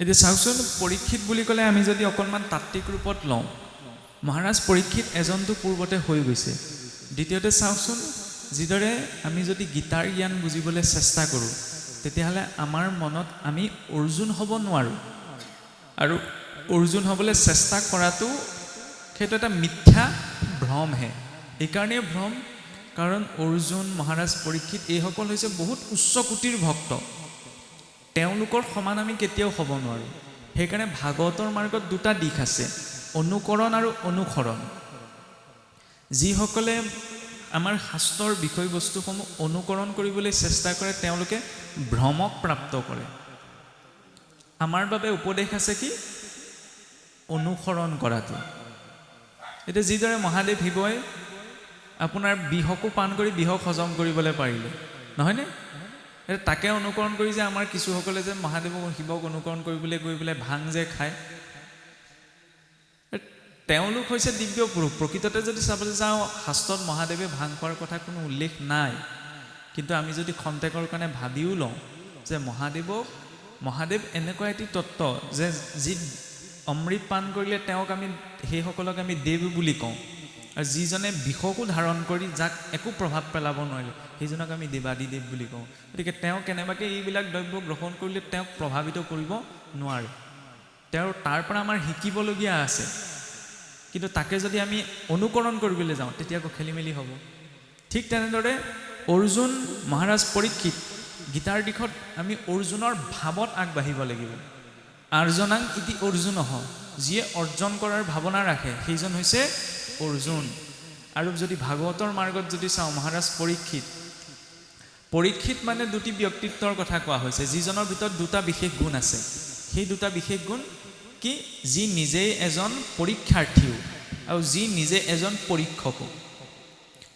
এতিয়া চাওকচোন, পৰীক্ষিত বুলি ক'লে আমি যদি অকণমান তাত্ত্বিক ৰূপত লওঁ, মহাৰাজ পৰীক্ষিত এজনটো পূৰ্বতে হৈ গৈছে। দ্বিতীয়তে চাওকচোন, যিদৰে আমি যদি গীতাৰ জ্ঞান বুজিবলৈ চেষ্টা কৰোঁ, তেতিয়াহ'লে আমাৰ মনত আমি অৰ্জুন হ'ব নোৱাৰোঁ। আৰু অৰ্জুন হ'বলৈ চেষ্টা কৰাটো সেইটো এটা মিথ্যা ভ্ৰমহে। এইকাৰণেই ভ্ৰম, কাৰণ অৰ্জুন, মহাৰাজ পৰীক্ষিত এইসকল হৈছে বহুত উচ্চ কোটিৰ ভক্ত। তেওঁলোকৰ সমান আমি কেতিয়াও হ'ব নোৱাৰোঁ। সেইকাৰণে ভাগৱতৰ মাৰ্গত দুটা দিশ আছে, অনুকৰণ আৰু অনুসৰণ। যিসকলে আমাৰ শাস্ত্ৰৰ বিষয়বস্তুসমূহ অনুকৰণ কৰিবলৈ চেষ্টা কৰে, তেওঁলোকে ভ্ৰমক প্ৰাপ্ত কৰে। আমাৰ বাবে উপদেশ আছে কি? অনুসৰণ কৰাটো। এতিয়া যিদৰে মহাদেৱ শিৱই আপোনাৰ বিষকো পান কৰি বিষক হজম কৰিবলৈ পাৰিলে, নহয়নে? তাকে অনুকৰণ কৰি যে আমাৰ কিছুসকলে যে মহাদেৱক শিৱক অনুকৰণ কৰিবলৈ গৈ পেলাই ভাং যে খায়, তেওঁলোক হৈছে দিব্য পুৰুষ। প্ৰকৃততে যদি চাবলৈ যাওঁ, শাস্ত্ৰত মহাদেৱে ভাং খোৱাৰ কথা কোনো উল্লেখ নাই। কিন্তু আমি যদি খন্তেকৰ কাৰণে ভাবিও লওঁ যে মহাদেৱ এনেকুৱা এটি তত্ত্ব যে যি অমৃত পান কৰিলে তেওঁক আমি, সেইসকলক আমি দেৱ বুলি কওঁ। আৰু যিজনে বিষকো ধাৰণ কৰি যাক একো প্ৰভাৱ পেলাব নোৱাৰে, সেইজনক আমি দেৱাদিদেৱ বুলি কওঁ। গতিকে তেওঁ কেনেবাকৈ এইবিলাক দ্ৰব্য গ্ৰহণ কৰিলে তেওঁক প্ৰভাৱিত কৰিব নোৱাৰে। তাৰ পৰা আমাৰ শিকিবলগীয়া আছে। কিন্তু তাকে যদি আমি অনুকৰণ কৰিবলৈ যাওঁ, তেতিয়া আকৌ খেলি মেলি হ'ব। ঠিক তেনেদৰে অৰ্জুন, মহাৰাজ পৰীক্ষিত, গীতাৰ দিশত আমি অৰ্জুনৰ ভাৱত আগবাঢ়িব লাগিব। আৰ্জনাং ইতি অৰ্জুনঃ, যিয়ে অৰ্জন কৰাৰ ভাৱনা ৰাখে সেইজন হৈছে অৰ্জুন। আৰু যদি ভাগৱতৰ মাৰ্গত যদি চাওঁ, মহাৰাজ পৰীক্ষিত মানে দুটি ব্যক্তিত্বৰ কথা কোৱা হৈছে, যিজনৰ ভিতৰত দুটা বিশেষ গুণ আছে। সেই দুটা বিশেষ গুণ কি? যি নিজেই এজন পৰীক্ষাৰ্থীও আৰু যি নিজে এজন পৰীক্ষকো।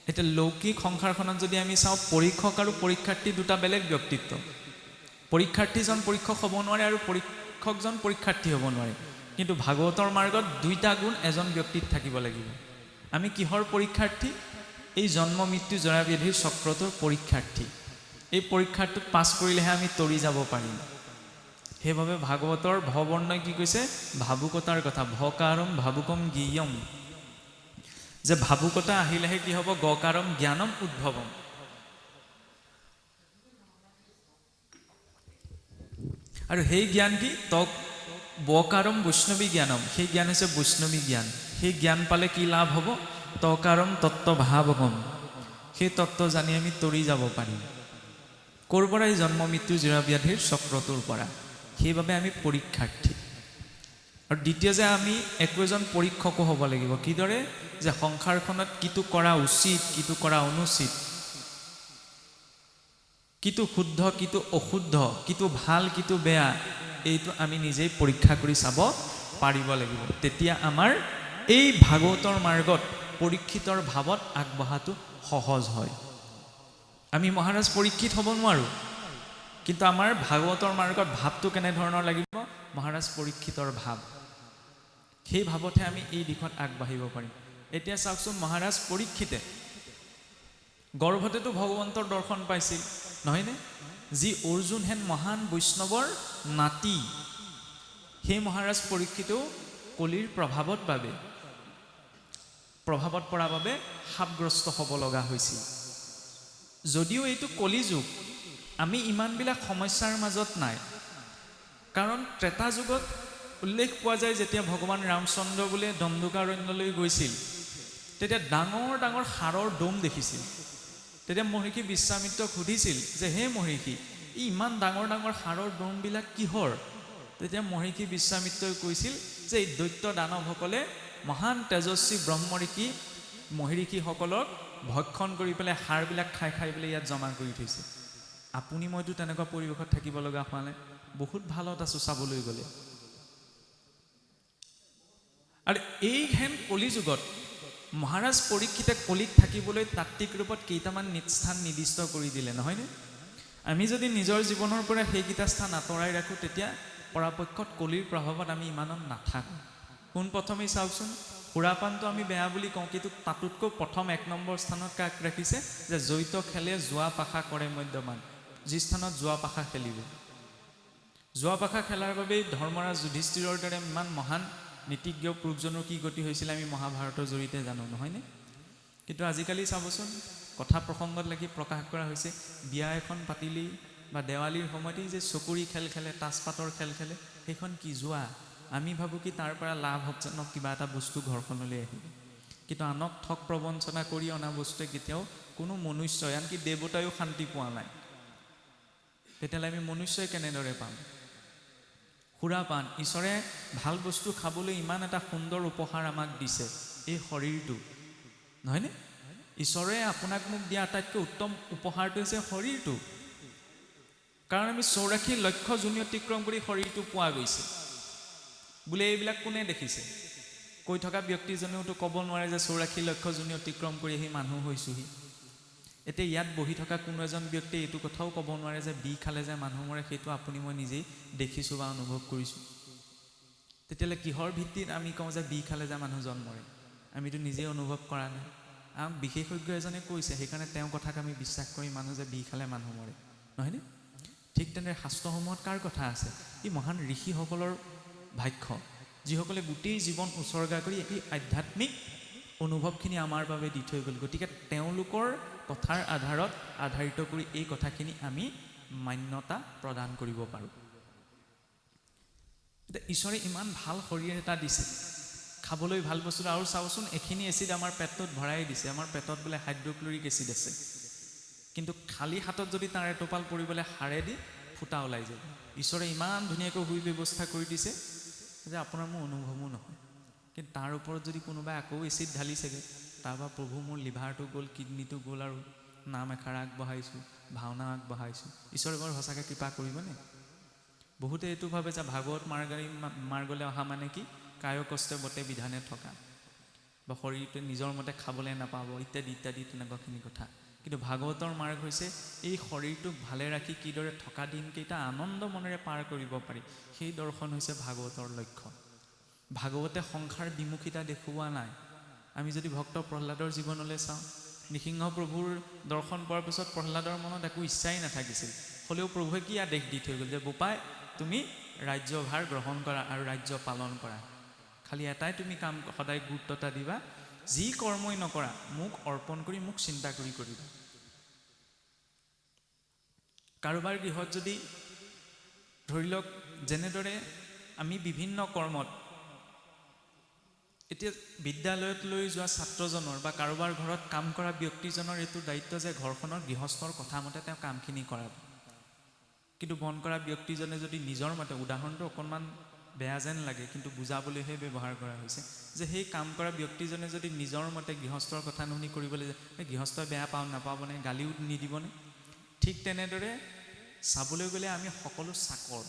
এতিয়া লৌকিক সংসাৰখনত যদি আমি চাওঁ, পৰীক্ষক আৰু পৰীক্ষাৰ্থী দুটা বেলেগ ব্যক্তিত্ব। পৰীক্ষাৰ্থীজন পৰীক্ষক হ'ব নোৱাৰে আৰু পৰীক্ষকজন পৰীক্ষাৰ্থী হ'ব নোৱাৰে। কিন্তু ভাগৱতৰ মাৰ্গত দুইটা গুণ এজন ব্যক্তিত থাকিব লাগিব। আমি কিহৰ পৰীক্ষাৰ্থী? এই জন্ম মৃত্যু জৰা ব্যাধিৰ চক্ৰটোৰ পৰীক্ষাৰ্থী। এই পৰীক্ষাটোত পাছ কৰিলেহে আমি তৰি যাব পাৰিম। সেইবাবে ভাগৱতৰ ভবৰ্ণই কি কৈছে? ভাবুকতাৰ কথা। ভকাৰম ভাবুকম জ্ঞেয়ম, যে ভাবুকতা আহিলেহে কি হ'ব? গকাৰম জ্ঞানম উদ্ভৱম। আৰু সেই জ্ঞান কি? বকাৰম বৈষ্ণৱী জ্ঞানম, সেই জ্ঞান হৈছে বৈষ্ণৱী জ্ঞান। সেই জ্ঞান পালে কি লাভ হ'ব? তকাৰম তত্ত্ব ভাৱগম, সেই তত্ত্ব জানি আমি তৰি যাব পাৰিম। ক'ৰ পৰা? এই জন্ম মৃত্যু জৰা ব্যাধিৰ চক্ৰটোৰ পৰা। সেইবাবে আমি পৰীক্ষাৰ্থী। আৰু দ্বিতীয় যে আমি একো এজন পৰীক্ষকো হ'ব লাগিব। কিদৰে? যে সংসাৰখনত কিটো কৰা উচিত, কিটো কৰা অনুচিত, কিটো শুদ্ধ, কিটো অশুদ্ধ, কিটো ভাল, কিটো বেয়া, এইটো আমি নিজেই পৰীক্ষা কৰি চাব পাৰিব লাগিব। তেতিয়া আমাৰ এই ভাগৱতৰ মাৰ্গত পৰীক্ষিতৰ ভাৱত আগবঢ়াটো সহজ হয়। আমি মহাৰাজ পৰীক্ষিত হ'ব নোৱাৰোঁ, কিন্তু আমাৰ ভাগৱতৰ মাৰ্গত ভাৱটো কেনেধৰণৰ লাগিব? মহাৰাজ পৰীক্ষিতৰ ভাৱ। সেই ভাৱতহে আমি এই দিশত আগবাঢ়িব পাৰিম। এতিয়া চাওকচোন, মহাৰাজ পৰীক্ষিতে গৰ্ভতেতো ভগৱন্তৰ দৰ্শন পাইছিল, নহয়নে? যি অৰ্জুন হেন মহান বৈষ্ণৱৰ নাতি, সেই মহাৰাজ পৰীক্ষিতেও কলিৰ প্ৰভাৱত পৰা বাবে শাপগ্ৰস্ত হ'ব লগা হৈছিল। যদিও এইটো কলিযুগ, আমি ইমানবিলাক সমস্যাৰ মাজত নাই। কাৰণ ত্ৰেতা যুগত উল্লেখ পোৱা যায়, যেতিয়া ভগৱান ৰামচন্দ্ৰ বোলে দণ্ডকাৰণ্যলৈ গৈছিল, তেতিয়া ডাঙৰ ডাঙৰ সাৰৰ দম দেখিছিল। তেতিয়া মহৰ্ষি বিশ্বামিত্ৰক সুধিছিল যে, হে মহৰ্ষি, ইমান ডাঙৰ ডাঙৰ সাৰৰ দমবিলাক কিহৰ? তেতিয়া মহৰ্ষি বিশ্বামিত্ৰই কৈছিল যে, এই দৈত্য দানৱসকলে মহান তেজস্বী ব্ৰহ্মঋষি মহৰ্ষিসকলক ভক্ষণ কৰি পেলাই সাৰবিলাক খাই পেলাই ইয়াত জমা কৰি থৈছে। আপুনি মইতো তেনেকুৱা পৰিৱেশত থাকিব লগা হোৱা নাই, বহুত ভালত আছোঁ চাবলৈ গ'লে। আৰু এই হেন কলিযুগত মহাৰাজ পৰীক্ষিতে কলিত থাকিবলৈ তাত্ত্বিক ৰূপত কেইটামান স্থান নিৰ্দিষ্ট কৰি দিলে, নহয়নে? আমি যদি নিজৰ জীৱনৰ পৰা সেইকেইটা স্থান আঁতৰাই ৰাখোঁ, তেতিয়া পৰাপক্ষত কলিৰ প্ৰভাৱত আমি ইমানত নাথাকোঁ। পোনপ্ৰথমেই চাওকচোন, সুৰাপানটো আমি বেয়া বুলি কওঁ, কিন্তু তাতোতকৈ প্ৰথম 1 নম্বৰ স্থানত কাক ৰাখিছে? যে জৈত খেলে জোৱা পাশা কৰে মদ্যপান। যি স্থানত জোৱা পাশা খেলিব, যোৱা পাখা খেলাৰ বাবেই ধৰ্মৰাজ যুধিষ্ঠিৰৰ দৰে ইমান মহান নীতিজ্ঞ পুৰুষজনৰ কি গতি হৈছিলে আমি মহাভাৰতৰ জৰিয়তে জানো, নহয়নে? কিন্তু আজিকালি চাবচোন, কথা প্ৰসংগত লাগি প্ৰকাশ কৰা হৈছে, বিয়া এখন পাতিলেই বা দেৱালীৰ সময়তেই যে চকৰি খেল খেলে, তাচপাতৰ খেল খেলে, সেইখন কি যোৱা? আমি ভাবোঁ কি তাৰ পৰা লাভজনক কিবা এটা বস্তু ঘৰখনলৈ আহিব, কিন্তু আনক ঠগ প্ৰবঞ্চনা কৰি অনা বস্তুৱে কেতিয়াও কোনো মনুষ্যই, আনকি দেৱতায়ো শান্তি পোৱা নাই। তেতিয়াহ'লে আমি মনুষ্যই কেনেদৰে পাম? সুৰাপান, ঈশ্বৰে ভাল বস্তু খাবলৈ ইমান এটা সুন্দৰ উপহাৰ আমাক দিছে, এই শৰীৰটো, নহয়নে? ঈশ্বৰে আপোনাক মোক দিয়া আটাইতকৈ উত্তম উপহাৰটো হৈছে শৰীৰটো, কাৰণ আমি 84 লক্ষ যোনি অতিক্ৰম কৰি শৰীৰটো পোৱা গৈছে। বোলে এইবিলাক কোনে দেখিছে? কৈ থকা ব্যক্তিজনেওতো ক'ব নোৱাৰে যে 84 লক্ষ যোনি অতিক্ৰম কৰি আহি মানুহ হৈছোহি। এতিয়া ইয়াত বহি থকা কোনো এজন ব্যক্তিয়ে এইটো কথাও ক'ব নোৱাৰে যে বি খালে যে মানুহ মৰে, সেইটো আপুনি মই নিজেই দেখিছোঁ বা অনুভৱ কৰিছোঁ। তেতিয়াহ'লে কিহৰ ভিত্তিত আমি কওঁ যে বি খালে যে মানুহজন মৰে? আমিতো নিজেই অনুভৱ কৰা নাই। আমাক বিশেষজ্ঞ এজনে কৈছে, সেইকাৰণে তেওঁৰ কথাক আমি বিশ্বাস কৰি মানুহ যে বি খালে মানুহ মৰে, নহয়নে? ঠিক তেনেদৰে শাস্ত্ৰসমূহত কাৰ কথা আছে? এই মহান ঋষিসকলৰ ভাষ্য, যিসকলে গোটেই জীৱন উচৰ্গা কৰি এই আধ্যাত্মিক অনুভৱখিনি আমাৰ বাবে দি থৈ গ'ল। গতিকে তেওঁলোকৰ কথাৰ আধাৰত আধাৰিত কৰি এই কথাখিনি আমি মান্যতা প্ৰদান কৰিব পাৰোঁ। এতিয়া ঈশ্বৰে ইমান ভাল শৰীৰ এটা দিছে, খাবলৈ ভাল বস্তু, আৰু চাওচোন এইখিনি এচিড আমাৰ পেটটোত ভৰাই দিছে। আমাৰ পেটত বোলে হাইড্ৰক্লৰিক এচিড আছে, কিন্তু খালী হাতত যদি তাৰ এটোপাল পৰিবলৈ সাৰে দি ফুটা ওলাই যাব। ঈশ্বৰে ইমান ধুনীয়াকৈ শুই ব্যৱস্থা কৰি দিছে যে আপোনাৰ মোৰ অনুভৱো নহয়। কিন্তু তাৰ ওপৰত যদি কোনোবাই আকৌ এচিড ঢালিছেগৈ, তাৰপৰা প্ৰভু মোৰ লিভাৰটো গ'ল, কিডনীটো গ'ল, আৰু নাম এষাৰ আগবঢ়াইছোঁ, ভাওনা আগবঢ়াইছোঁ, ঈশ্বৰে বাৰু সঁচাকৈ কৃপা কৰিবনে? বহুতে এইটো ভাবে যে ভাগৱত মাৰ্গলৈ অহা মানে কি, কায় কষ্টে বতে বিধানে থকা, বা শৰীৰটোৱে নিজৰ মতে খাবলৈ নাপাব, ইত্যাদি ইত্যাদি তেনেকুৱাখিনি কথা। কিন্তু ভাগৱতৰ মাৰ্গ হৈছে এই শৰীৰটোক ভালে ৰাখি কিদৰে থকা দিনকেইটা আনন্দ মনেৰে পাৰ কৰিব পাৰি, সেই দৰ্শন হৈছে ভাগৱতৰ লক্ষ্য। ভাগৱতে সংসাৰ বিমুখিতা দেখুওৱা নাই। আমি যদি ভক্ত প্ৰহ্লাদৰ জীৱনলৈ চাওঁ, নৃসিংহ প্ৰভুৰ দৰ্শন পোৱাৰ পিছত প্ৰহ্লাদৰ মনত একো ইচ্ছাই নাথাকিছিল, হ'লেও প্ৰভুৱে কি আদেশ দি থৈ গ'ল যে বোপাই তুমি ৰাজ্যভাৰ গ্ৰহণ কৰা আৰু ৰাজ্য পালন কৰা, খালি এটাই তুমি কাম সদায় গুৰুত্বতা দিবা, যি কৰ্মই নকৰা মোক অৰ্পণ কৰি মোক চিন্তা কৰি কৰিবা। কাৰোবাৰ গৃহত যদি ধৰি লওক, যেনেদৰে আমি বিভিন্ন কৰ্মত, এতিয়া বিদ্যালয়ত লৈ যোৱা ছাত্ৰজনৰ বা কাৰোবাৰ ঘৰত কাম কৰা ব্যক্তিজনৰ এইটো দায়িত্ব যে ঘৰখনৰ গৃহস্থৰ কথা মতে তেওঁ কামখিনি কৰাব। কিন্তু বন কৰা ব্যক্তিজনে যদি নিজৰ মতে, উদাহৰণটো অকণমান বেয়া যেন লাগে কিন্তু বুজাবলৈহে ব্যৱহাৰ কৰা হৈছে, যে সেই কাম কৰা ব্যক্তিজনে যদি নিজৰ মতে গৃহস্থৰ কথা নুশুনি কৰিবলৈ যায়, গৃহস্থই বেয়া নাপাবনে, গালিও নিদিবনে? ঠিক তেনেদৰে চাবলৈ গ'লে আমি সকলো চাকৰ।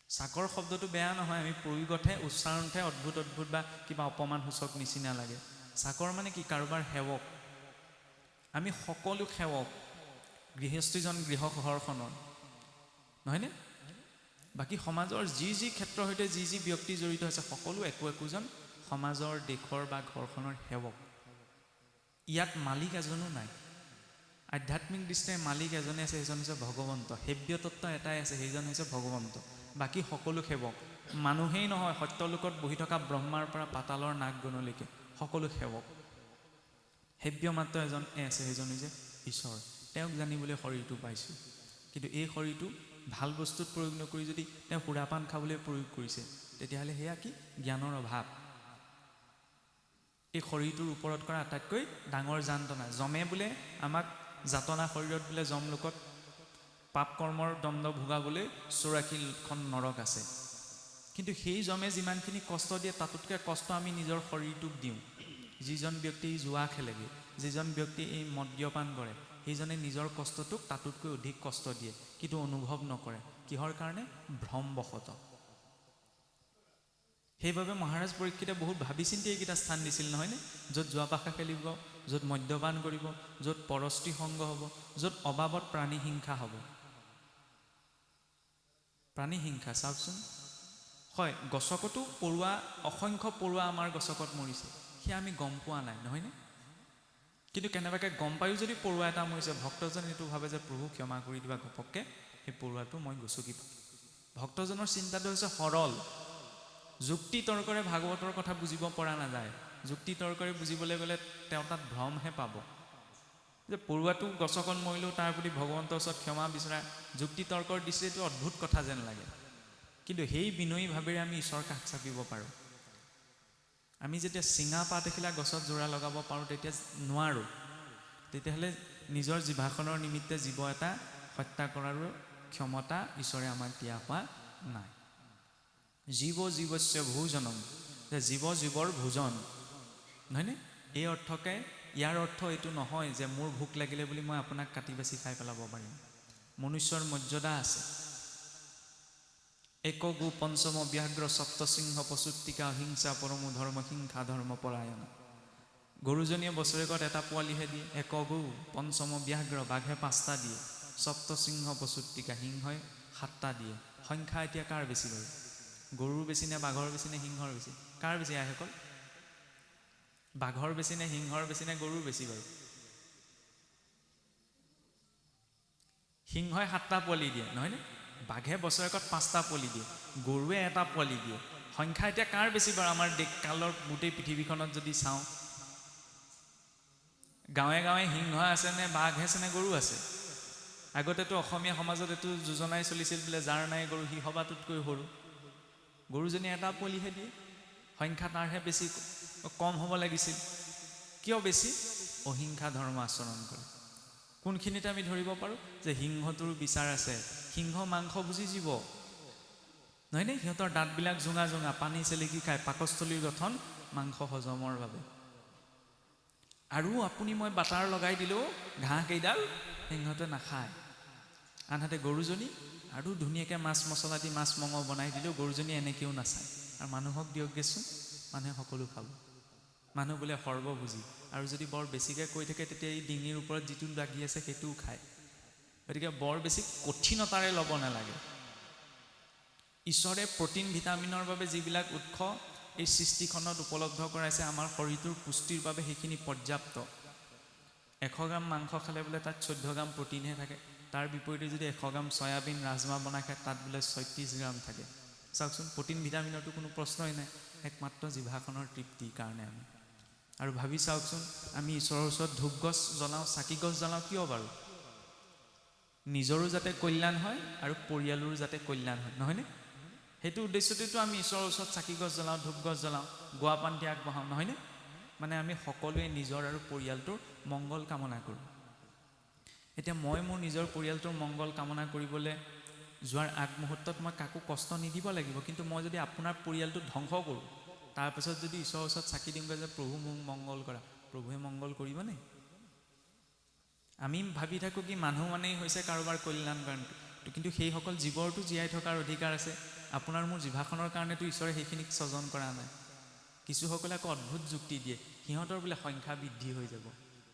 চাকৰ শব্দটো বেয়া নহয়, আমি প্ৰয়োগতহে, উচ্চাৰণতহে অদ্ভুত অদ্ভুত বা কিবা অপমানসূচক নিচিনা লাগে। চাকৰ মানে কি? কাৰোবাৰ সেৱক। আমি সকলো সেৱক, গৃহস্থীজন গৃহ ঘৰখনৰ, নহয়নে? বাকী সমাজৰ যি যি ক্ষেত্ৰৰ সৈতে যি যি ব্যক্তি জড়িত হৈছে, সকলো একো একোজন সমাজৰ, দেশৰ বা ঘৰখনৰ সেৱক। ইয়াত মালিক এজনো নাই। আধ্যাত্মিক দৃষ্টিৰে মালিক এজনে আছে, সেইজন হৈছে ভগৱন্ত। সেব্য তত্ত্ব এটাই আছে, সেইজন হৈছে ভগৱন্ত। বাকী সকলো সেৱক। মানুহেই নহয়, সত্যলোকত বহি থকা ব্ৰহ্মাৰ পৰা পাতালৰ নাগগণলৈকে সকলো সেৱক। সেব্য মাত্ৰ এজন আছে, সেইজন হৈছে ঈশ্বৰ। তেওঁক জানিবলৈ শৰীৰটো পাইছোঁ, কিন্তু এই শৰীৰটো ভাল বস্তুত প্ৰয়োগ নকৰি যদি তেওঁ সুৰাপান খাবলৈ প্ৰয়োগ কৰিছে, তেতিয়াহ'লে সেয়া কি? জ্ঞানৰ অভাৱ। এই শৰীৰটোৰ ওপৰত কৰা আটাইতকৈ ডাঙৰ যান্ত্ৰণা। যমে বোলে আমাক যাতনা শৰীৰত বোলে যমলোকত পাপ কৰ্মৰ দণ্ড ভোগাবলৈ 84খন নৰক আছে, কিন্তু সেই যমে যিমানখিনি কষ্ট দিয়ে তাতোতকৈ কষ্ট আমি নিজৰ শৰীৰটোক দিওঁ। যিজন ব্যক্তি জুৱা খেলেগৈ, যিজন ব্যক্তি এই মদ্যপান কৰে, সেইজনে নিজৰ কষ্টটোক তাতোতকৈ অধিক কষ্ট দিয়ে, কিন্তু অনুভৱ নকৰে। কিহৰ কাৰণে? ভ্ৰমবশত। সেইবাবে মহাৰাজ পৰীক্ষিতে বহুত ভাবি চিন্তি এইকেইটা স্থান দিছিল, নহয়নে? য'ত জুৱা পাশা খেলিব, য'ত মদ্যপান কৰিব, য'ত পৰস্ত্ৰী সংগ হ'ব, য'ত অবাবত প্ৰাণী হিংসা হ'ব। প্ৰাণী হিংসা চাওকচোন, হয়, গছকতো পৰুৱা, অসংখ্য পৰুৱা আমাৰ গছকত মৰিছে, সেয়া আমি গম পোৱা নাই, নহয়নে? কিন্তু কেনেবাকৈ গম পায়ো যদি পৰুৱা এটা মৰিছে, ভক্তজন এইটো ভাবে যে প্ৰভু ক্ষমা কৰি দিবা, ঘপককৈ সেই পৰুৱাটো মই গচকি পাম। ভক্তজনৰ চিন্তাটো হৈছে সৰল, যুক্তি তৰ্কৰে ভাগৱতৰ কথা বুজিব পৰা নাযায়। যুক্তি তৰ্কৰে বুজিবলৈ গ'লে তেওঁ তাত ভ্ৰমহে পাব। যে পৰুৱাটো গছকত মৰিলেও তাৰ প্ৰতি ভগৱন্তৰ ওচৰত ক্ষমা বিচৰা, যুক্তি তৰ্কৰ দৃষ্টিত এইটো অদ্ভুত কথা যেন লাগে। কিন্তু সেই বিনয়ী ভাৱেৰে আমি ঈশ্বৰৰ কাষ চাপিব পাৰোঁ। আমি যেতিয়া চিঙা পাত এখিলা গছত যোৰা লগাব পাৰোঁ তেতিয়া নোৱাৰোঁ, তেতিয়াহ'লে নিজৰ জিভাখনৰ নিমিত্তে জীৱ এটা হত্যা কৰাৰো ক্ষমতা ঈশ্বৰে আমাক দিয়া হোৱা নাই। জীৱ জীৱস্য ভোজনম, যে জীৱ জীৱৰ ভোজন, নহয়নে? এই অৰ্থকে ইয়াৰ অৰ্থ এইটো নহয় যে মোৰ ভোক লাগিলে বুলি মই আপোনাক কাটি বাচি খাই পেলাব পাৰিম। মনুষ্যৰ মৰ্যাদা আছে। এক গো পঞ্চম ব্যাঘ্ৰ সপ্তসিংহ পশুত্তিকা অহিংসা পৰমো ধৰ্ম হিংসা ধৰ্ম পৰায়ণ। গৰুজনীয়ে বছৰেকত এটা পোৱালিহে দিয়ে। এক গো পঞ্চম ব্যাঘ্ৰ, বাঘে 5টা দিয়ে। সপ্তসিংহ পশুত্তিকা, সিংহই 7টা দিয়ে। সংখ্যা এতিয়া কাৰ বেছি বাৰু? গৰুৰ বেছি নে বাঘৰ বেছি নে সিংহৰ বেছি? কাৰ বেছি আইসকল? বাঘৰ বেছি নে সিংহৰ বেছি নে গৰুৰ বেছি বাৰু? সিংহই 7টা পোৱালি দিয়ে, নহয়নে? বাঘে বছৰেকত 5টা পোৱালি দিয়ে, গৰুৱে এটা পোৱালি দিয়ে। সংখ্যা এতিয়া কাৰ বেছি বাৰু? আমাৰ দেশ কালৰ গোটেই পৃথিৱীখনত যদি চাওঁ, গাঁৱে গাঁৱে সিংহ আছে নে বাঘ আছে নে গৰু আছে? আগতেতো অসমীয়া সমাজত এইটো যোজনাই চলিছিল বোলে, যাৰ নাই গৰু সি সবাতোতকৈ সৰু। গৰুজনীয়ে এটা পোৱালিহে দিয়ে, সংখ্যা তাৰহে বেছি, কম হ'ব লাগিছিল। কিয় বেছি? অহিংসা ধৰ্ম আচৰণ কৰে। কোনখিনিতে আমি ধৰিব পাৰোঁ যে সিংহটোৰ বিচাৰ আছে? সিংহ মাংস বুজি জীৱ, নহয়নে? সিহঁতৰ দাঁতবিলাক জোঙা জোঙা, পানী চেলেকি খায়, পাকস্থলীৰ গঠন মাংস হজমৰ বাবে। আৰু আপুনি মই বাটাৰ লগাই দিলেও ঘাঁহ কেইডাল সিংহটোৱে নাখায়। আনহাতে গৰুজনী আৰু ধুনীয়াকৈ মাছ মছলা দি মাছ মঙহ বনাই দিলেও গৰুজনী এনেকৈও নাচায়। আৰু মানুহক দিয়ক গেছোন, মানুহে সকলো খাব। মানুহ বোলে সৰ্বভোজী, আৰু যদি বৰ বেছিকৈ কৈ থাকে তেতিয়া এই ডিঙিৰ ওপৰত যিটো লাগি আছে সেইটোও খায়। গতিকে বৰ বেছি কঠিনতাৰে ল'ব নালাগে। ঈশ্বৰে প্ৰটিন ভিটামিনৰ বাবে যিবিলাক উৎস এই সৃষ্টিখনত উপলব্ধ কৰাইছে, আমাৰ শৰীৰটোৰ পুষ্টিৰ বাবে সেইখিনি পৰ্যাপ্ত। 100 গ্ৰাম মাংস খালে বোলে তাত 14 গ্ৰাম প্ৰটিনহে থাকে। তাৰ বিপৰীতে যদি 100 গ্ৰাম চয়াবিন ৰাজমাহ বনাই খায় তাত বোলে 36 গ্ৰাম থাকে। চাওকচোন, প্ৰটিন ভিটামিনৰতো কোনো প্ৰশ্নই নাই, একমাত্ৰ জিভাখনৰ তৃপ্তিৰ কাৰণে আমি। আৰু ভাবি চাওকচোন, আমি ঈশ্বৰৰ ওচৰত ধূপ গছ জ্বলাওঁ, চাকি গছ জ্বলাওঁ কিয় বাৰু? নিজৰো যাতে কল্যাণ হয় আৰু পৰিয়ালৰো যাতে কল্যাণ হয়, নহয়নে? সেইটো উদ্দেশ্যতেতো আমি ঈশ্বৰৰ ওচৰত চাকি গছ জ্বলাওঁ, ধূপ গছ জ্বলাওঁ, গোৱা পানটি আগবঢ়াওঁ, নহয়নে? মানে আমি সকলোৱে নিজৰ আৰু পৰিয়ালটোৰ মংগল কামনা কৰোঁ। এতিয়া মই মোৰ নিজৰ পৰিয়ালটোৰ মংগল কামনা কৰিবলৈ যোৱাৰ আগমুহূৰ্তত মই কাকো কষ্ট নিদিব লাগিব। কিন্তু মই যদি আপোনাৰ পৰিয়ালটো ধ্বংস কৰোঁ, তাৰপিছত যদি ঈশ্বৰৰ ওচৰত চাকি দিওঁগৈ যে প্ৰভু মোক মংগল কৰা, প্ৰভুৱে মংগল কৰিবনে? আমি ভাবি থাকোঁ কি মানুহ মানেই হৈছে কাৰোবাৰ কল্যাণ কাৰণ, কিন্তু সেইসকল জীৱৰটো জীয়াই থকাৰ অধিকাৰ আছে। আপোনাৰ মোৰ জিভাখনৰ কাৰণেতো ঈশ্বৰে সেইখিনিক স্বজন কৰা নাই। কিছুসকলে আকৌ অদ্ভুত যুক্তি দিয়ে, সিহঁতৰ বোলে সংখ্যা বৃদ্ধি হৈ যাব।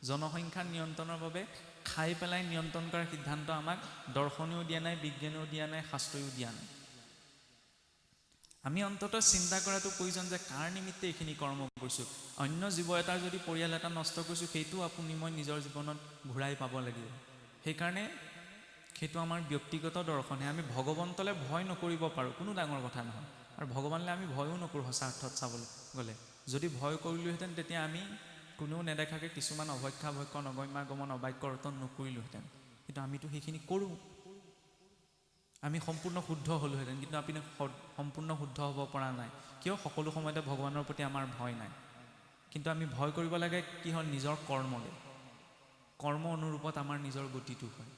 জনসংখ্যা নিয়ন্ত্ৰণৰ বাবে খাই পেলাই নিয়ন্ত্ৰণ কৰাৰ সিদ্ধান্ত আমাক দৰ্শনেও দিয়া নাই, বিজ্ঞানেও দিয়া নাই, শাস্ত্ৰও দিয়া নাই। আমি অন্ততঃ চিন্তা কৰাটো প্ৰয়োজন যে কাৰ নিমিত্তে এইখিনি কৰ্ম কৰিছোঁ। অন্য জীৱ এটাৰ যদি পৰিয়াল এটা নষ্ট কৰিছোঁ, সেইটো আপুনি মই নিজৰ জীৱনত ঘূৰাই পাব লাগিব। সেইকাৰণে সেইটো আমাৰ ব্যক্তিগত দৰ্শনে। আমি ভগৱন্তলৈ ভয় নকৰিব পাৰোঁ, কোনো ডাঙৰ কথা নহয়। আৰু ভগৱানলৈ আমি ভয়ো নকৰোঁ। সঁচা অৰ্থত চাবলৈ গ'লে যদি ভয় কৰিলোহেঁতেন তেতিয়া আমি কোনেও নেদেখাকৈ কিছুমান অভক্ষা ভক্ষণ অগম্যাগমন অবাক্য অৰ্তন নকৰিলোহেঁতেন। কিন্তু আমিতো সেইখিনি কৰোঁ। আমি সম্পূৰ্ণ শুদ্ধ হ'লোহেঁতেন, কিন্তু আপুনি সম্পূৰ্ণ শুদ্ধ হ'ব পৰা নাই। কিয়? সকলো সময়তে ভগৱানৰ প্ৰতি আমাৰ ভয় নাই। কিন্তু আমি ভয় কৰিব লাগে কি হ'ল? নিজৰ কৰ্মলৈ। কৰ্ম অনুৰূপত আমাৰ নিজৰ গতিটো হয়।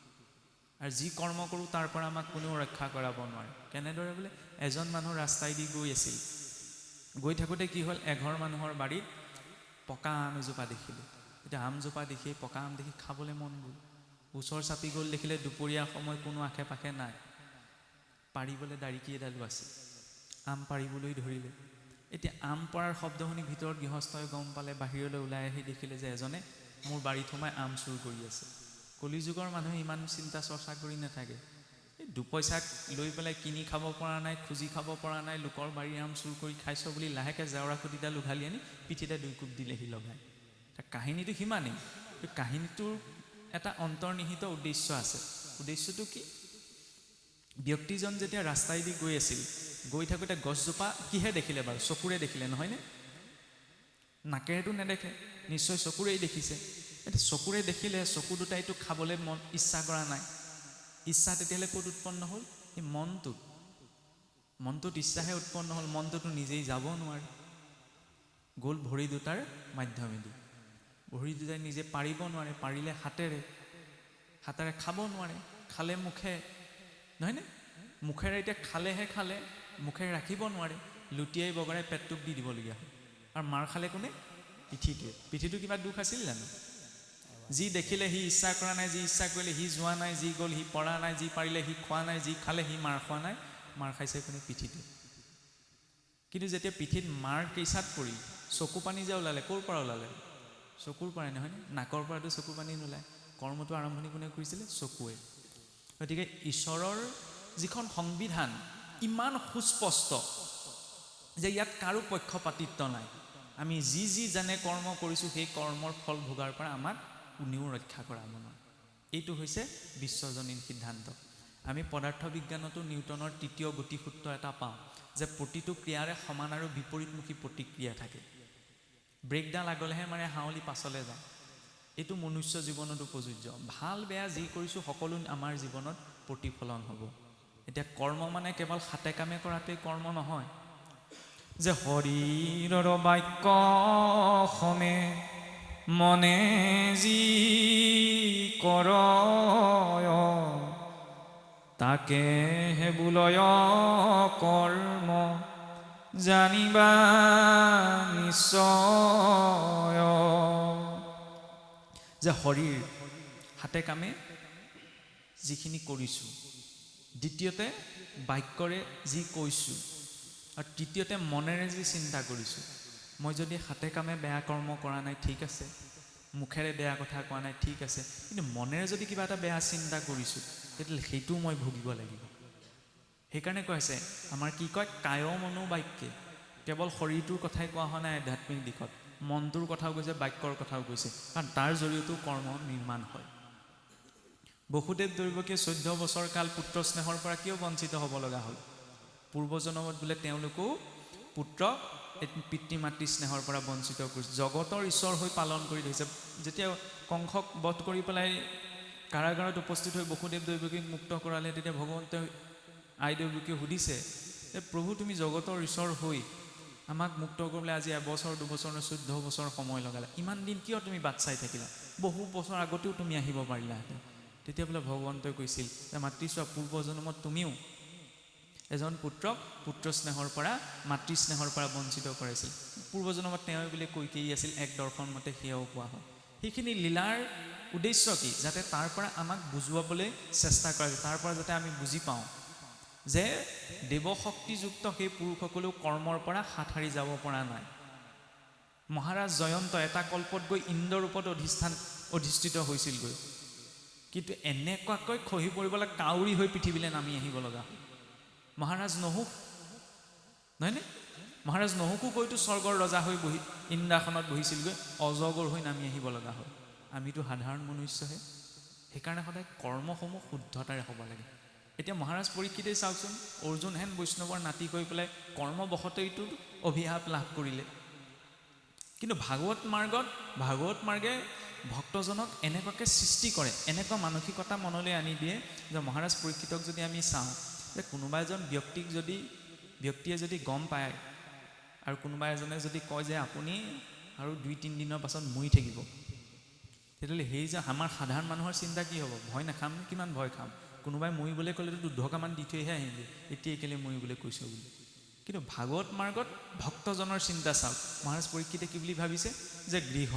আৰু যি কৰ্ম কৰোঁ তাৰ পৰা আমাক কোনেও ৰক্ষা কৰাব নোৱাৰে। কেনেদৰে বোলে, এজন মানুহ ৰাস্তাইদি গৈ আছিল, গৈ থাকোঁতে কি হ'ল, এঘৰ মানুহৰ বাৰীত পকা আম এজোপা দেখিলে। এতিয়া আমজোপা দেখি, পকা আম দেখি খাবলৈ মন গ'ল। ওচৰ চাপি গ'ল, দেখিলে দুপৰীয়া সময়, কোনো আশে পাশে নাই, পাৰিবলৈ দাৰিকি এডালো আছে। আম পাৰিবলৈ ধৰিলে। এতিয়া আম পৰাৰ শব্দ শুনি ভিতৰত গৃহস্থই গম পালে, বাহিৰলৈ ওলাই আহি দেখিলে যে এজনে মোৰ বাৰীত সোমাই আম চুৰ কৰি আছে। কলিযুগৰ মানুহে ইমান চিন্তা চৰ্চা কৰি নাথাকে। এই দুপইচাক লৈ পেলাই কিনি খাব পৰা নাই, খুজি খাব পৰা নাই, লোকৰ বাৰীৰ আম চুৰ কৰি খাইছ বুলি লাহেকৈ জেওৰা খুঁটিডাল উঘালি আনি পিঠিতে 2 কোব দিলেহি লগাই। কাহিনীটো সিমানেই। কাহিনীটোৰ এটা অন্তৰ্নিহিত উদ্দেশ্য আছে। উদ্দেশ্যটো কি? ব্যক্তিজন যেতিয়া ৰাস্তাইদি গৈ আছিল, গৈ থাকোঁতে গছজোপা কিহে দেখিলে বাৰু? চকুৰে দেখিলে নহয়নে? নাকেৰেতো নেদেখে, নিশ্চয় চকুৰেই দেখিছে। এতিয়া চকুৰে দেখিলে, চকু দুটাইতো খাবলৈ মন ইচ্ছা কৰা নাই। ইচ্ছা তেতিয়াহ'লে ক'ত উৎপন্ন হ'ল? এই মনটোত ইচ্ছাহে উৎপন্ন হ'ল। মনটোতো নিজেই যাব নোৱাৰে, গ'ল ভৰি দুটাৰ মাধ্যমেদি। ভৰি দুটাই নিজে পাৰিব নোৱাৰে, পাৰিলে হাতেৰে খাব নোৱাৰে, খালে মুখে, নহয়নে? মুখেৰে এতিয়া খালেহে খালে, মুখেৰে ৰাখিব নোৱাৰে, লুটিয়াই বগৰাই পেটটোক দি দিবলগীয়া হয়। আৰু মাৰ খালে কোনে? পিঠিটো কিবা দুখ আছিল জানো? যি দেখিলে সি ইচ্ছা কৰা নাই, যি ইচ্ছা কৰিলে সি যোৱা নাই, যি গ'ল সি পৰা নাই, যি পাৰিলে সি খোৱা নাই, যি খালে সি মাৰ খোৱা নাই। মাৰ খাইছে কোনে? পিঠিটো। কিন্তু যেতিয়া পিঠিত মাৰ কেইচাত পৰিল, চকু পানী যে ওলালে, ক'ৰ পৰা ওলালে? চকুৰ পৰাই, নহয়নে? নাকৰ পৰাতো চকু পানী নোলায়। কৰ্মটো আৰম্ভণি কোনে কৰিছিলে? চকুৱে। গতিকে ঈশ্বৰৰ যিখন সংবিধান ইমান সুস্পষ্ট যে ইয়াত কাৰো পক্ষপাতিত্ব নাই। আমি যি জানে কৰ্ম কৰিছোঁ, সেই কৰ্মৰ ফল ভোগাৰ পৰা আমাক কোনেও ৰক্ষা কৰা নহয়। এইটো হৈছে বিশ্বজনীন সিদ্ধান্ত। আমি পদাৰ্থ বিজ্ঞানতো নিউটনৰ তৃতীয় গতিসূত্ৰ এটা পাওঁ যে প্ৰতিটো ক্ৰিয়াৰে সমান আৰু বিপৰীতমুখী প্ৰতিক্ৰিয়া থাকে। ব্ৰেকডাল আগলেহে মাৰে, হাউলি পাছলৈ যায়। এইটো মনুষ্য জীৱনতো প্ৰযোজ্য। ভাল বেয়া যি কৰিছোঁ সকলো আমাৰ জীৱনত প্ৰতিফলন হ'ব। এতিয়া কৰ্ম মানে কেৱল হাতে কামে কৰাটোৱেই কৰ্ম নহয়। যে শৰীৰৰ বাক্য সমে মনে যি কৰ, তাকে হে বোলয় কৰ্ম জানিবা নিশ্চয়। যে শৰীৰ হাতে কামে যিখিনি কৰিছোঁ, দ্বিতীয়তে বাক্যৰে যি কৈছোঁ, আৰু তৃতীয়তে মনেৰে যি চিন্তা কৰিছোঁ। মই যদি হাতে কামে বেয়া কৰ্ম কৰা নাই, ঠিক আছে, মুখেৰে বেয়া কথা কোৱা নাই, ঠিক আছে, কিন্তু মনেৰে যদি কিবা এটা বেয়া চিন্তা কৰিছোঁ, তেতিয়াহ'লে সেইটোও মই ভুগিব লাগিব। সেইকাৰণে কৈ আছে আমাৰ কি কয়? কায় মনো বাক্যে। কেৱল শৰীৰটোৰ কথাই কোৱা হোৱা নাই আধ্যাত্মিক দিশত, মনটোৰ কথাও কৈছে, বাক্যৰ কথাও কৈছে, কাৰণ তাৰ জৰিয়তেও কৰ্ম নিৰ্মাণ হয়। বসুদেৱ দৈৱকীয়ে 14 বছৰ কাল পুত্ৰ স্নেহৰ পৰা কিয় বঞ্চিত হ'ব লগা হ'ল? পূৰ্বজন্মত বোলে তেওঁলোকেও পুত্ৰক পিতৃ মাতৃ স্নেহৰ পৰা বঞ্চিত কৰিছে, জগতৰ ঈশ্বৰ হৈ পালন কৰি ধৰিছে। যেতিয়া কংসক বধ কৰি পেলাই কাৰাগাৰত উপস্থিত হৈ বসুদেৱ দৈৱকীক মুক্ত কৰালে, তেতিয়া ভগৱন্তই আই দৈৱকীয়ে সুধিছে যে প্ৰভু, তুমি জগতৰ ঈশ্বৰ হৈ আমাক মুক্ত কৰিবলৈ আজি 1 বছৰ 2 বছৰ 14 বছৰ সময় লগালা, ইমান দিন কিয় তুমি বাট চাই থাকিলা? বহু বছৰ আগতেও তুমি আহিব পাৰিলাহেঁতেন। তেতিয়া বোলে ভগৱন্তই কৈছিল যে মাতৃ চোৱা, পূৰ্বজন্মত তুমিও এজন পুত্ৰক পুত্ৰ স্নেহৰ পৰা মাতৃ স্নেহৰ পৰা বঞ্চিত কৰাইছিল। পূৰ্বজন্মত তেওঁ বোলে কৈকেয়ী আছিল, এক দৰ্শন মতে সেয়াও কোৱা হয়। সেইখিনি লীলাৰ উদ্দেশ্য কি? যাতে তাৰ পৰা আমাক বুজুৱাবলৈ চেষ্টা কৰা যায়, তাৰ পৰা যাতে আমি বুজি পাওঁ যে দেৱশক্তিযুক্ত সেই পুৰুষসকলেও কৰ্মৰ পৰা হাত সাৰি যাব পৰা নাই। মহাৰাজ জয়ন্ত এটা কল্পত গৈ ইন্দ্ৰৰ ৰূপত অধিষ্ঠিত হৈছিলগৈ, কিন্তু এনেকুৱাকৈ খহি পৰিবলৈ কাউৰী হৈ পৃথিৱীলৈ নামি আহিব লগা হ'ল। মহাৰাজ নহুক, নহয়নে? মহাৰাজ নহুকো গৈতো স্বৰ্গৰ ৰজা হৈ ইন্দ্ৰাসনত বহিছিলগৈ, অজগৰ হৈ নামি আহিব লগা হ'ল। আমিতো সাধাৰণ মনুষ্যহে। সেইকাৰণে সদায় কৰ্মসমূহ শুদ্ধতাৰে হ'ব লাগে। এতিয়া মহাৰাজ পৰীক্ষিতেই চাওকচোন, অৰ্জুন হেন বৈষ্ণৱৰ নাতি কৈ পেলাই কৰ্মবশতইতো অভিশাপ লাভ কৰিলে। কিন্তু ভাগৱত মাৰ্গে ভক্তজনক এনেকুৱাকৈ সৃষ্টি কৰে, এনেকুৱা মানসিকতা মনলৈ আনি দিয়ে যে মহাৰাজ পৰীক্ষিতক যদি আমি চাওঁ, যে কোনোবা এজন ব্যক্তিয়ে যদি গম পায় আৰু কোনোবা এজনে যদি কয় যে আপুনি আৰু 2-3 দিনৰ পাছত মৰি থাকিব, তেতিয়াহ'লে সেই যে আমাৰ সাধাৰণ মানুহৰ চিন্তা কি হ'ব? ভয় নাখাম? কিমান ভয় খাম? কোনোবাই মৰিবলৈ ক'লেতো 2 ঢকামান দি থৈহে আহিমগৈ, এতিয়া কেলৈ মৰিবলৈ কৈছোঁ বুলি। কিন্তু ভাগৱত মাৰ্গত ভক্তজনৰ চিন্তা চাওক, মহাৰাজ পৰীক্ষিতে কি বুলি ভাবিছে? যে গৃহ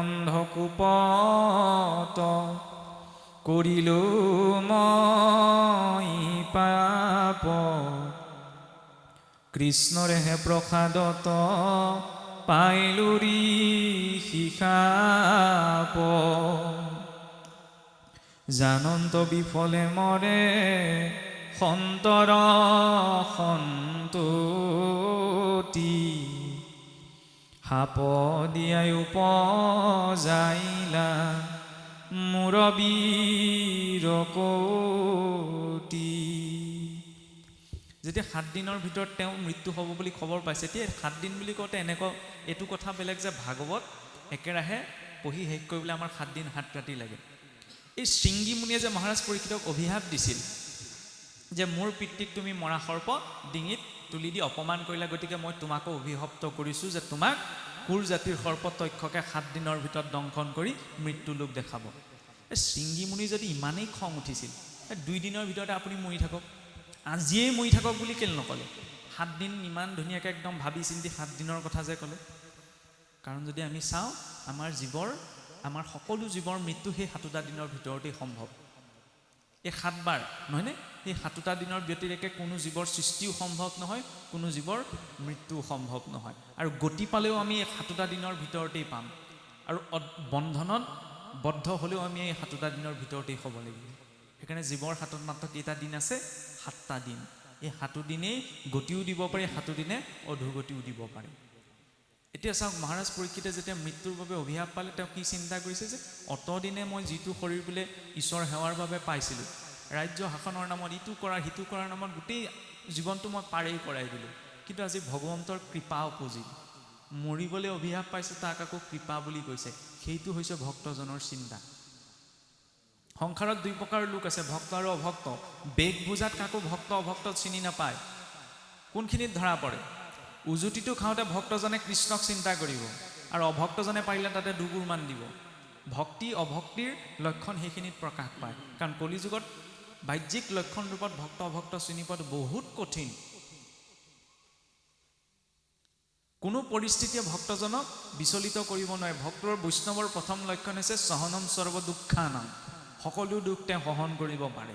অন্ধকূপত কৰিলো মই পাপ, কৃষ্ণৰেহে প্ৰসাদত পাইলো ঋষি শাপ, জানন্ত বিফলে মৰে সন্তৰ সন্ততি, সাপ দিয়াই উপজাইলা মুৰবীৰ কৌটি। গতি। যেতিয়া 7 দিনৰ ভিতৰত তেওঁ মৃত্যু হ'ব বুলি খবৰ পাইছে, এতিয়া 7 দিন বুলি কওঁতে এনেকুৱা এইটো কথা বেলেগ যে ভাগৱত একেৰাহে পঢ়ি শেষ কৰিবলৈ আমাৰ 7 দিন 7 ৰাতি লাগে। এই শৃংগী মুনিয়ে যে মহাৰাজ পৰীক্ষিতক অভিশাপ দিছিল যে মোৰ পিতৃক তুমি মৰা সৰ্প ডিঙিত তুলি দি অপমান কৰিলা, গতিকে মই তোমাকো অভিশপ্ত কৰিছোঁ যে তোমাক কুৰ জাতিৰ সৰ্প তক্ষকে 7 দিনৰ ভিতৰত দংশন কৰি মৃত্যু লোক দেখাব। এই শৃংগী মুনি যদি ইমানেই খং উঠিছিল, 2 দিনৰ ভিতৰতে আপুনি মৰি থাকক, আজিয়েই মৰি থাকক বুলি কেলে নক'লে? 7 দিন ইমান ধুনীয়াকৈ একদম ভাবি চিন্তি 7 দিনৰ কথা যে ক'লে। কাৰণ যদি আমি চাওঁ আমাৰ সকলো জীৱৰ মৃত্যু সেই 7টা দিনৰ ভিতৰতেই সম্ভৱ। এই 7 বাৰ নহয়নে? সেই 7টা দিনৰ ব্যতিৰেকে কোনো জীৱৰ সৃষ্টিও সম্ভৱ নহয়, কোনো জীৱৰ মৃত্যুও সম্ভৱ নহয়। আৰু গতি পালেও আমি এই 7টা দিনৰ ভিতৰতেই পাম, আৰু বন্ধনত বদ্ধ হ'লেও আমি এই 7টা দিনৰ ভিতৰতেই হ'ব লাগিব। সেইকাৰণে জীৱৰ হাতত মাত্ৰ কেইটা দিন আছে? 7টা দিন। এই 7 দিনেই গতিও দিব পাৰে, 7 দিনে অধোগতিও দিব পাৰে। এতিয়া চাওক, মহাৰাজ পৰীক্ষিতে যেতিয়া মৃত্যুৰ বাবে অভিশাপ পালে, তেওঁ কি চিন্তা কৰিছে যে অতদিনে মই যিটো শৰীৰ বোলে ঈশ্বৰ সেৱাৰ বাবে পাইছিলোঁ, ৰাজ্য শাসনৰ নামত ইটো কৰাৰ সিটো কৰাৰ নামত গোটেই জীৱনটো মই পাৰেই কৰাই দিলোঁ, কিন্তু আজি ভগৱন্তৰ কৃপা উপজিল, মৰিবলৈ অভিশাপ পাইছোঁ, তাক আকৌ কৃপা বুলি কৈছে। সেইটো হৈছে ভক্তজনৰ চিন্তা। সংসাৰত 2 প্ৰকাৰৰ লোক আছে, ভক্ত আৰু অভক্ত। বেগ বুজাত কাকো ভক্ত অভক্ত চিনি নাপায়। কোনখিনিত ধৰা পৰে? উজুতিটো খাওঁতে ভক্তজনে কৃষ্ণক চিন্তা কৰিব, আৰু অভক্তজনে পাৰিলে তাতে দুগুৰমান দিব। ভক্তি অভক্তিৰ লক্ষণ সেইখিনিত প্ৰকাশ পায়। কাৰণ কলিযুগত বাহ্যিক লক্ষণ ৰূপত ভক্ত অভক্ত চিনি পোৱাটো বহুত কঠিন। কোনো পৰিস্থিতিয়ে ভক্তজনক বিচলিত কৰিব নোৱাৰে। ভক্তৰ বৈষ্ণৱৰ প্ৰথম লক্ষণ হৈছে সহনম সৰ্ব দুঃখানাম। সকলো দুখ তেওঁ সহন কৰিব পাৰে।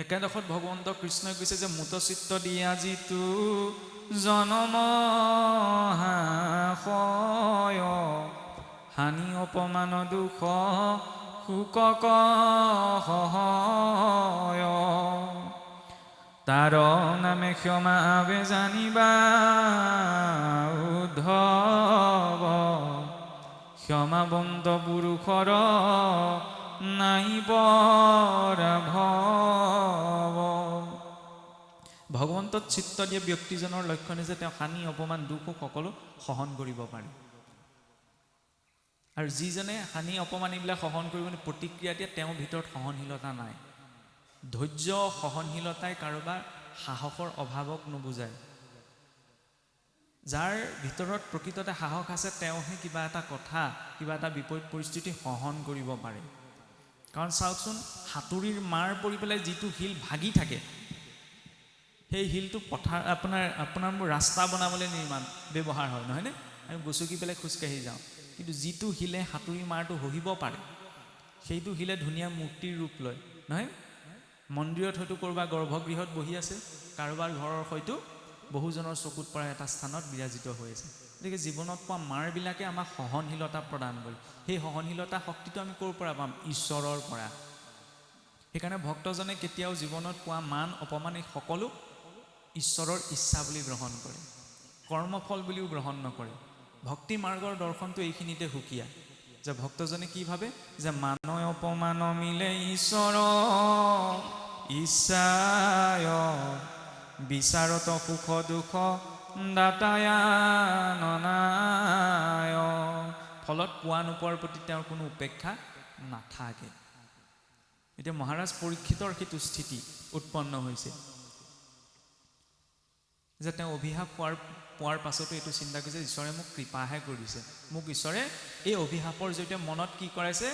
একাদশত ভগৱন্ত কৃষ্ণই কৈছে যে মুত চিত্ত দিয়া যিটো জনম হানি অপমান দুখ সুকক সহয়, তাৰ নামে ক্ষমা আবে জানিবা উদ্ধৱ, ক্ষমাবন্ত পুৰুষৰ নাই পৰাভৱ। ভগৱন্তত চিত্ত দিয়া ব্যক্তিজনৰ লক্ষণ যে তেওঁ হানি অপমান দুখ সকলো সহন কৰিব পাৰে। আৰু যিজনে হানি অপমান এইবিলাক সহন কৰিবলৈ প্ৰতিক্ৰিয়া দিয়ে, তেওঁৰ ভিতৰত সহনশীলতা নাই। ধৈৰ্য সহনশীলতাই কাৰোবাৰ সাহসৰ অভাৱক নুবুজায়। যাৰ ভিতৰত প্ৰকৃততে সাহস আছে, তেওঁহে কিবা এটা কথা, কিবা এটা বিপৰীত পৰিস্থিতি সহন কৰিব পাৰে। কাৰণ চাওকচোন, সাঁতুৰিৰ মাৰ পৰি পেলাই যিটো শিল ভাগি থাকে, সেই শিলটো আপোনাৰ ৰাস্তা বনাবলৈ ব্যৱহাৰ হয়, নহয়নে? আমি গচকি পেলাই খোজকাঢ়ি যাওঁ। কিন্তু যিটো শিলে সাঁতুৰি মাৰটো সহিব পাৰে, সেইটো শিলে ধুনীয়া মূৰ্তিৰ ৰূপ লয়, নহয়? মন্দিৰত হয়তো ক'ৰবাৰ গৰ্ভগৃহত বহি আছে, কাৰোবাৰ ঘৰৰ হয়তো বহুজনৰ চকুত পৰা এটা স্থানত বিৰাজিত হৈ আছে। গতিকে জীৱনত পোৱা মাৰবিলাকে আমাক সহনশীলতা প্ৰদান কৰে। সেই সহনশীলতা শক্তিটো আমি ক'ৰ পৰা পাম? ঈশ্বৰৰ পৰা। সেইকাৰণে ভক্তজনে কেতিয়াও জীৱনত পোৱা মান অপমান এই সকলো ঈশ্বৰৰ ইচ্ছা বুলি গ্ৰহণ কৰে, কৰ্মফল বুলিও গ্ৰহণ নকৰে। ভক্তি মাৰ্গৰ দৰ্শনটো এইখিনিতে সুকীয়া, যে ভক্তজনে কি ভাবে যে মান অপমান মিলে ঈশ্বৰ ইচ্ছায়, বিচাৰত সুখ দুখ দাতায়াননায়। ফলত পোৱা নোপোৱাৰ প্ৰতি তেওঁৰ কোনো উপেক্ষা নাথাকে। এতিয়া মহাৰাজ পৰীক্ষিতৰ সেইটো স্থিতি উৎপন্ন হৈছে যে তেওঁ অভিশাপ পোৱাৰ পাছতো এইটো চিন্তা কৰিছে, ঈশ্বৰে মোক কৃপাহে কৰিছে। মোক ঈশ্বৰে এই অভিশাপৰ জৰিয়তে মনত কি কৰাইছে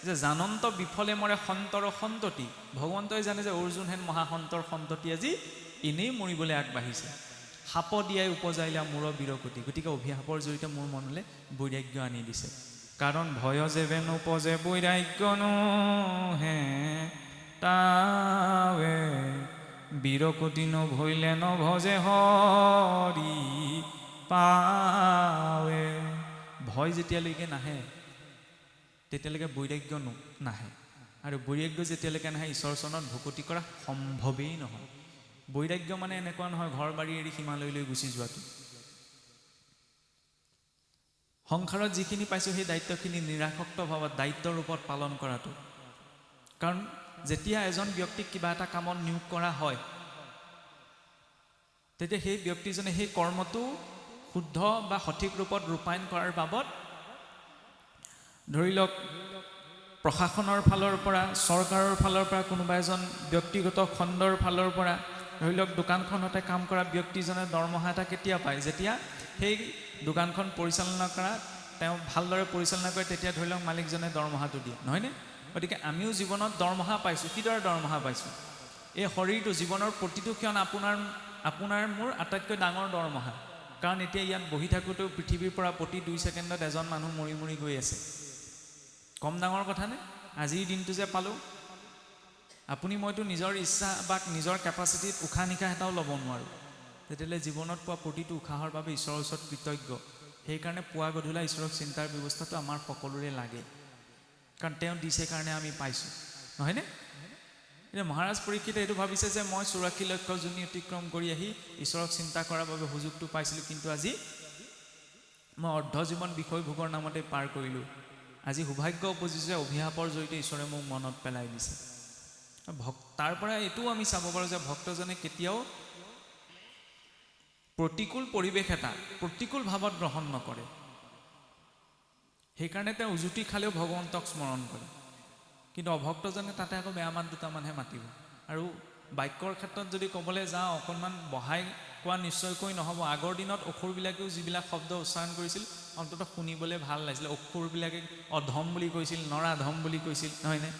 যে জানন্ত বিফলে মৰে সন্তৰ সন্ততি। ভগৱন্তই জানে যে অৰ্জুন হেন মহাসন্তৰ সন্ততি আজি এনেই মৰিবলৈ আগবাঢ়িছে। সাপ দিয়াই উপজাইলা মূৰ বীৰকতি। গতিকে অভিশাপৰ জৰিয়তে মোৰ মনলৈ বৈৰাগ্য আনি দিছে। কাৰণ ভয় যেবে নোপজে বৈৰাগ্য নোহে তাৱে, বীৰকতি নভৈলে নভজে হৰি পাৱে। ভয় যেতিয়ালৈকে নাহে তেতিয়ালৈকে বৈৰাগ্য নাহে, আৰু বৈৰাগ্য যেতিয়ালৈকে নাহে ঈশ্বৰ চৰণত ভকতি কৰা সম্ভৱেই নহয়। বৈৰাগ্য মানে এনেকুৱা নহয় ঘৰ বাৰী এৰি হিমালয়লৈ গুচি যোৱাটো। সংসাৰত যিখিনি পাইছোঁ সেই দায়িত্বখিনি নিৰাসক্ত ভাৱত দায়িত্বৰ ৰূপত পালন কৰাটো। কাৰণ যেতিয়া এজন ব্যক্তিক কিবা এটা কামত নিয়োগ কৰা হয় তেতিয়া সেই ব্যক্তিজনে সেই কৰ্মটো শুদ্ধ বা সঠিক ৰূপত ৰূপায়ণ কৰাৰ বাবদ ধৰি লওক প্ৰশাসনৰ ফালৰ পৰা চৰকাৰৰ ফালৰ পৰা কোনোবা এজন ব্যক্তিগত খণ্ডৰ ফালৰ পৰা ধৰি লওক দোকানখনতে কাম কৰা ব্যক্তিজনে দৰমহা এটা কেতিয়া পায় যেতিয়া সেই দোকানখন পৰিচালনা কৰা তেওঁ ভালদৰে পৰিচালনা কৰে তেতিয়া ধৰি লওক মালিকজনে দৰমহাটো দিয়ে নহয়নে গতিকে আমিও জীৱনত দৰমহা পাইছোঁ কিদৰে দৰমহা পাইছোঁ এই শৰীৰটো জীৱনৰ প্ৰতিটো ক্ষণ আপোনাৰ মোৰ আটাইতকৈ ডাঙৰ দৰমহা কাৰণ এতিয়া ইয়াত বহি থাকোঁতেও পৃথিৱীৰ পৰা প্ৰতি 2 ছেকেণ্ডত এজন মানুহ মৰি মৰি গৈ আছে কম ডাঙৰ কথা নে আজিৰ দিনটো যে পালোঁ আপুনি মইতো নিজৰ ইচ্ছা বা নিজৰ কেপাচিটিত উশাহ নিশাহ এটাও ল'ব নোৱাৰোঁ তেতিয়াহ'লে জীৱনত পোৱা প্ৰতিটো উশাহৰ বাবে ঈশ্বৰৰ ওচৰত কৃতজ্ঞ সেইকাৰণে পুৱা গধূলা ঈশ্বৰক চিন্তাৰ ব্যৱস্থাটো আমাৰ সকলোৰে লাগে কাৰণ তেওঁ দিছে কাৰণে আমি পাইছোঁ নহয়নে এতিয়া মহাৰাজ পৰীক্ষিতে এইটো ভাবিছে যে মই 84 লক্ষ জনী অতিক্ৰম কৰি আহি ঈশ্বৰক চিন্তা কৰাৰ বাবে সুযোগটো পাইছিলোঁ কিন্তু আজি মই অৰ্ধ জীৱন বিষয়ভোগৰ নামতে পাৰ কৰিলোঁ আজি সৌভাগ্য উপজিছে অভিশাপৰ জৰিয়তে ঈশ্বৰে মোক মনত পেলাই দিছে তাৰ পৰা এইটোও আমি চাব পাৰোঁ যে ভক্তজনে কেতিয়াও প্ৰতিকূল পৰিৱেশ এটা প্ৰতিকূল ভাৱত গ্ৰহণ নকৰে সেইকাৰণে তেওঁ উজুতি খালেও ভগৱন্তক স্মৰণ কৰে কিন্তু অভক্তজনে তাতে আকৌ বেয়া মাত দুটামানহে মাতিব আৰু বাক্যৰ ক্ষেত্ৰত যদি ক'বলৈ যাওঁ অকণমান বহাই কোৱা নিশ্চয়কৈ নহ'ব আগৰ দিনত অসুৰবিলাকেও যিবিলাক শব্দ উচ্চাৰণ কৰিছিল অন্ততঃ শুনিবলৈ ভাল লাগিছিলে অসুৰবিলাকে অধম বুলি কৈছিল নৰাধম বুলি কৈছিল নহয়নে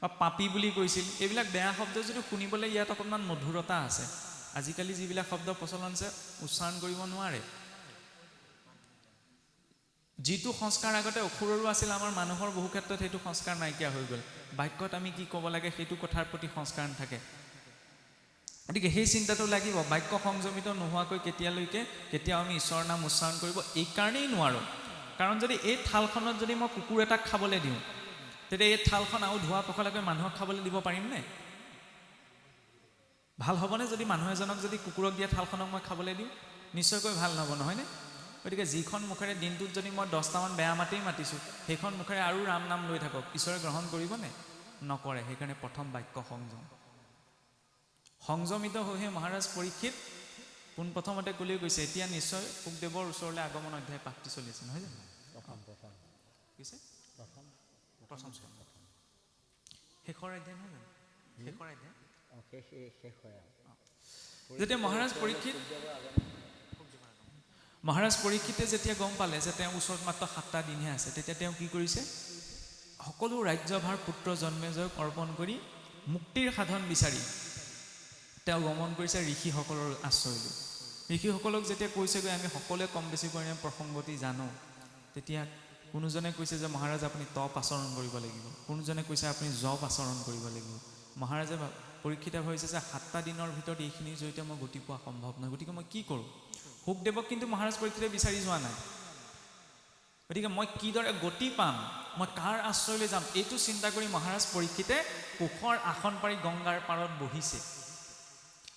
বা পাপী বুলি কৈছিল এইবিলাক বেয়া শব্দ যদি শুনিবলৈ ইয়াত অকণমান মধুৰতা আছে আজিকালি যিবিলাক শব্দ প্ৰচলন আছে উচ্চাৰণ কৰিব নোৱাৰে যিটো সংস্কাৰ আগতে অসুৰৰো আছিল আমাৰ মানুহৰ বহু ক্ষেত্ৰত সেইটো সংস্কাৰ নাইকিয়া হৈ গ'ল বাক্যত আমি কি ক'ব লাগে সেইটো কথাৰ প্ৰতি সংস্কাৰ নাথাকে গতিকে সেই চিন্তাটো লাগিব বাক্য সংযমিত নোহোৱাকৈ কেতিয়াও আমি ঈশ্বৰৰ নাম উচ্চাৰণ কৰিব এইকাৰণেই নোৱাৰোঁ কাৰণ যদি এই থালখনত যদি মই কুকুৰ এটাক খাবলৈ দিওঁ তেতিয়া এই থালখন আৰু ধোৱা পখলাকৈ মানুহক খাবলৈ দিব পাৰিমনে ভাল হ'বনে যদি মানুহ এজনক যদি কুকুৰক দিয়া থালখনক মই খাবলৈ দিওঁ নিশ্চয়কৈ ভাল নহ'ব নহয়নে গতিকে যিখন মুখেৰে দিনটোত যদি মই 10টামান বেয়া মাতেই মাতিছোঁ সেইখন মুখেৰে আৰু ৰাম নাম লৈ থাকক ঈশ্বৰে গ্ৰহণ কৰিবনে নকৰে সেইকাৰণে প্ৰথম বাক্য সংযমিত হৈহে মহাৰাজ পৰীক্ষিত পোনপ্ৰথমতে কলৈ গৈছে এতিয়া নিশ্চয় শুকদেৱৰ ওচৰলৈ আগমন অধ্যায় পাঠটি চলি আছে নহয় জানো শেষৰ অধ্যায় নহয় জানো শেষৰ অধ্যায় যেতিয়া মহাৰাজ পৰীক্ষিতে যেতিয়া গম পালে যে তেওঁৰ ওচৰত মাত্ৰ 7টা দিনহে আছে তেতিয়া তেওঁ কি কৰিছে সকলো ৰাজ্যভাৰ পুত্ৰ জন্মেজয়ক অৰ্পণ কৰি মুক্তিৰ সাধন বিচাৰি তেওঁ গমন কৰিছে ঋষিসকলৰ আশ্ৰয়লৈ ঋষিসকলক যেতিয়া কৈছেগৈ আমি সকলোৱে কম বেছি পৰিমাণে প্ৰসংগতি জানো তেতিয়া কোনোজনে কৈছে যে মহাৰাজ আপুনি তপ আচৰণ কৰিব লাগিব কোনোজনে কৈছে আপুনি জপ আচৰণ কৰিব লাগিব মহাৰাজে পৰীক্ষিতে ভাবিছে যে 7টা দিনৰ ভিতৰত এইখিনিৰ জৰিয়তে মই গতি পোৱা সম্ভৱ নহয় গতিকে মই কি কৰোঁ শুকদেৱক কিন্তু মহাৰাজ পৰীক্ষিতে বিচাৰি যোৱা নাই গতিকে মই কিদৰে গতি পাম মই কাৰ আশ্ৰয়লৈ যাম এইটো চিন্তা কৰি মহাৰাজ পৰীক্ষিতে কুশৰ আসন পাৰি গংগাৰ পাৰত বহিছে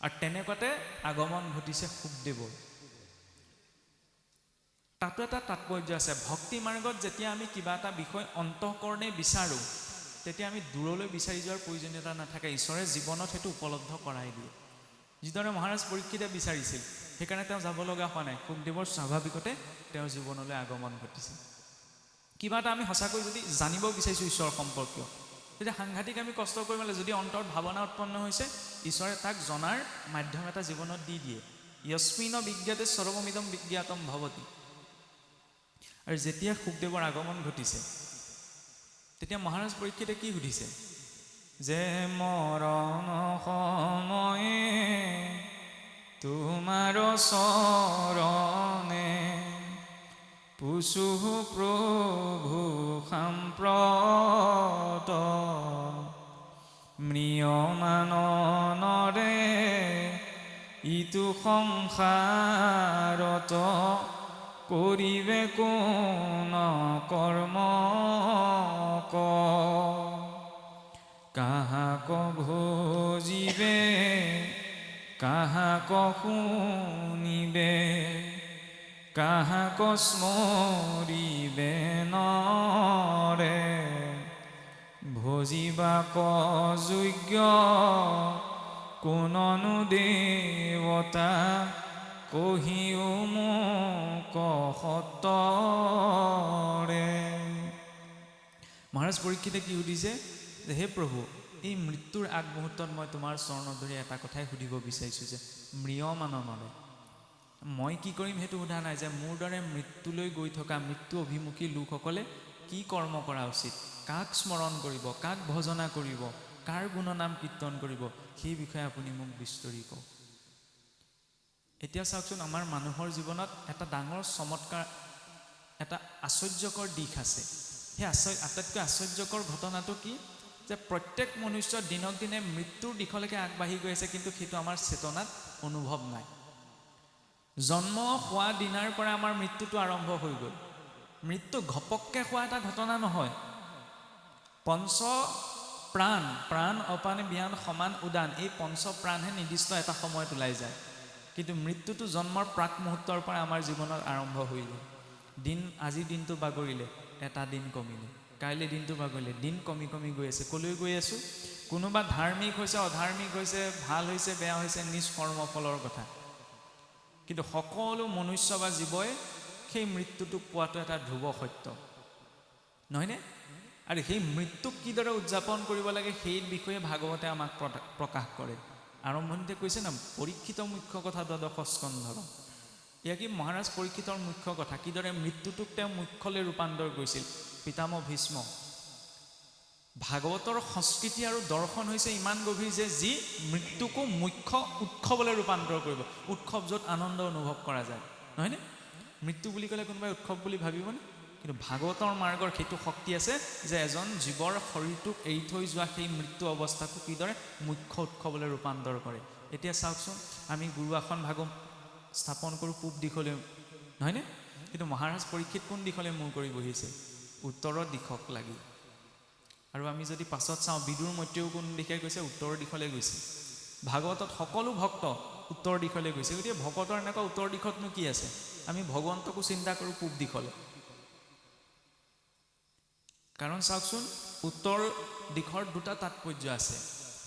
আৰু তেনেকুৱাতে আগমন ঘটিছে শুকদেৱৰ তাতো এটা তাৎপৰ্য আছে ভক্তি মাৰ্গত যেতিয়া আমি কিবা এটা বিষয় অন্তঃকৰণে বিচাৰোঁ তেতিয়া আমি দূৰলৈ বিচাৰি যোৱাৰ প্ৰয়োজনীয়তা নাথাকে ঈশ্বৰে জীৱনত সেইটো উপলব্ধ কৰাই দিয়ে যিদৰে মহাৰাজ পৰীক্ষিতে বিচাৰিছিল সেইকাৰণে তেওঁ যাব লগা হোৱা নাই শুকদেৱৰ স্বাভাৱিকতে তেওঁৰ জীৱনলৈ আগমন ঘটিছে কিবা এটা আমি সঁচাকৈ যদি জানিব বিচাৰিছোঁ ঈশ্বৰ সম্পৰ্কীয় তেতিয়া সাংঘাতিক আমি কষ্ট কৰিব লাগে যদি অন্তৰত ভাৱনা উৎপন্ন হৈছে ঈশ্বৰে তাক জনাৰ মাধ্যম এটা জীৱনত দি দিয়ে য়স্মিন বিজ্ঞাতে সৰ্বমিদম বিজ্ঞাতম ভৱতি আৰু যেতিয়া শুকদেৱৰ আগমন ঘটিছে তেতিয়া মহাৰাজ পৰীক্ষিতে কি সুধিছে যে মৰণ সময়ে তোমাৰ চৰণে পুছু প্ৰভু সাম্প্ৰত ম্ৰিয়মাননৰে ইটো সংসাৰত কৰিবে কোন কৰ্ম কাহাক ভোজিবে কাহাক শুনিবে কাহাক স্মৰিবে নৰে ভজিবাক যোগ্য কোননো দেৱতা কহিও মোক সতৰে। মহাৰাজ পৰীক্ষিতে কি সুধিছে যে হে প্ৰভু, এই মৃত্যুৰ আগমুহূৰ্তত মই তোমাৰ চৰণত ধৰি এটা কথাই সুধিব বিচাৰিছোঁ যে ম্ৰিয়মাননৰে মই কি কৰিম সেইটো সোধা নাই, যে মোৰ দৰে মৃত্যুলৈ গৈ থকা মৃত্যু অভিমুখী লোকসকলে কি কৰ্ম কৰা উচিত, কাক স্মৰণ কৰিব, কাক ভজনা কৰিব, কাৰ গুণনাম কীৰ্তন কৰিব, সেই বিষয়ে আপুনি মোক বিস্তৰি কওক। এতিয়া চাওকচোন, আমাৰ মানুহৰ জীৱনত এটা ডাঙৰ চমৎকাৰ, এটা আশ্চৰ্যকৰ দিশ আছে। সেই আটাইতকৈ আশ্চৰ্যকৰ ঘটনাটো কি, যে প্ৰত্যেক মনুষ্য দিনক দিনে মৃত্যুৰ দিশলৈকে আগবাঢ়ি গৈ আছে, কিন্তু সেইটো আমাৰ চেতনাত অনুভৱ নাই। জন্ম হোৱা দিনাৰ পৰা আমাৰ মৃত্যুটো আৰম্ভ হৈ গ'ল। মৃত্যু ঘপককৈ হোৱা এটা ঘটনা নহয়। পঞ্চ প্ৰাণ, প্ৰাণ অপান বিয়ান সমান উদান, এই পঞ্চ প্ৰাণহে নিৰ্দিষ্ট এটা সময়ত ওলাই যায়। কিন্তু মৃত্যুটো জন্মৰ প্ৰাক মুহূৰ্তৰ পৰা আমাৰ জীৱনত আৰম্ভ হৈ যায়। দিন, আজিৰ দিনটো বাগৰিলে, এটা দিন কমিলে, কাইলৈ দিনটো বাগৰিলে, দিন কমি কমি গৈ আছে। ক'লৈ গৈ আছোঁ? কোনোবা ধাৰ্মিক হৈছে, অধাৰ্মিক হৈছে, ভাল হৈছে, বেয়া হৈছে, নিজ কৰ্মফলৰ কথা। কিন্তু সকলো মনুষ্য বা জীৱই সেই মৃত্যুটোক পোৱাটো এটা ধ্ৰুৱ সত্য, নহয়নে? আৰু সেই মৃত্যুক কিদৰে উদযাপন কৰিব লাগে সেই বিষয়ে ভাগৱতে আমাক প্ৰকাশ কৰে। আৰম্ভণিতে কৈছে না, পৰীক্ষিত মুখ্য কথা দ্বাদশ স্কন্ধৰ। এয়া কি মহাৰাজ পৰীক্ষিতৰ মুখ্য কথা, কিদৰে মৃত্যুটোক তেওঁ মুখ্যলৈ ৰূপান্তৰ কৰিছিল। পিতামহ ভীষ্ম। ভাগৱতৰ সংস্কৃতি আৰু দৰ্শন হৈছে ইমান গভীৰ যে যি মৃত্যুকো মুখ্য উৎসৱলৈ ৰূপান্তৰ কৰিব। উৎসৱ য'ত আনন্দ অনুভৱ কৰা যায়, নহয়নে? মৃত্যু বুলি ক'লে কোনোবাই উৎসৱ বুলি ভাবিবনে? কিন্তু ভাগৱতৰ মাৰ্গৰ সেইটো শক্তি আছে যে এজন জীৱৰ শৰীৰটোক এৰি থৈ যোৱা সেই মৃত্যু অৱস্থাকো কিদৰে মুখ্য উৎসৱলৈ ৰূপান্তৰ কৰে। এতিয়া চাওকচোন, আমি গুৰু আসন ভাগ স্থাপন কৰোঁ পূব দিশলৈ, নহয়নে? কিন্তু মহাৰাজ পৰীক্ষিত কোন দিশলৈ মূৰ কৰি বহিছে? উত্তৰৰ দিশক লাগি। আৰু আমি যদি পাছত চাওঁ, বিদুৰ মৈত্ৰেয়ো কোন দিশে গৈছে? উত্তৰৰ দিশলৈ গৈছে। ভাগৱতত সকলো ভক্ত উত্তৰ দিশলৈ গৈছে। গতিকে ভকতৰ এনেকুৱা উত্তৰ দিশতনো কি আছে? আমি ভগৱন্তকো চিন্তা কৰোঁ পূব দিশলৈ। কাৰণ চাওকচোন, উত্তৰ দিশৰ দুটা তাৎপৰ্য আছে।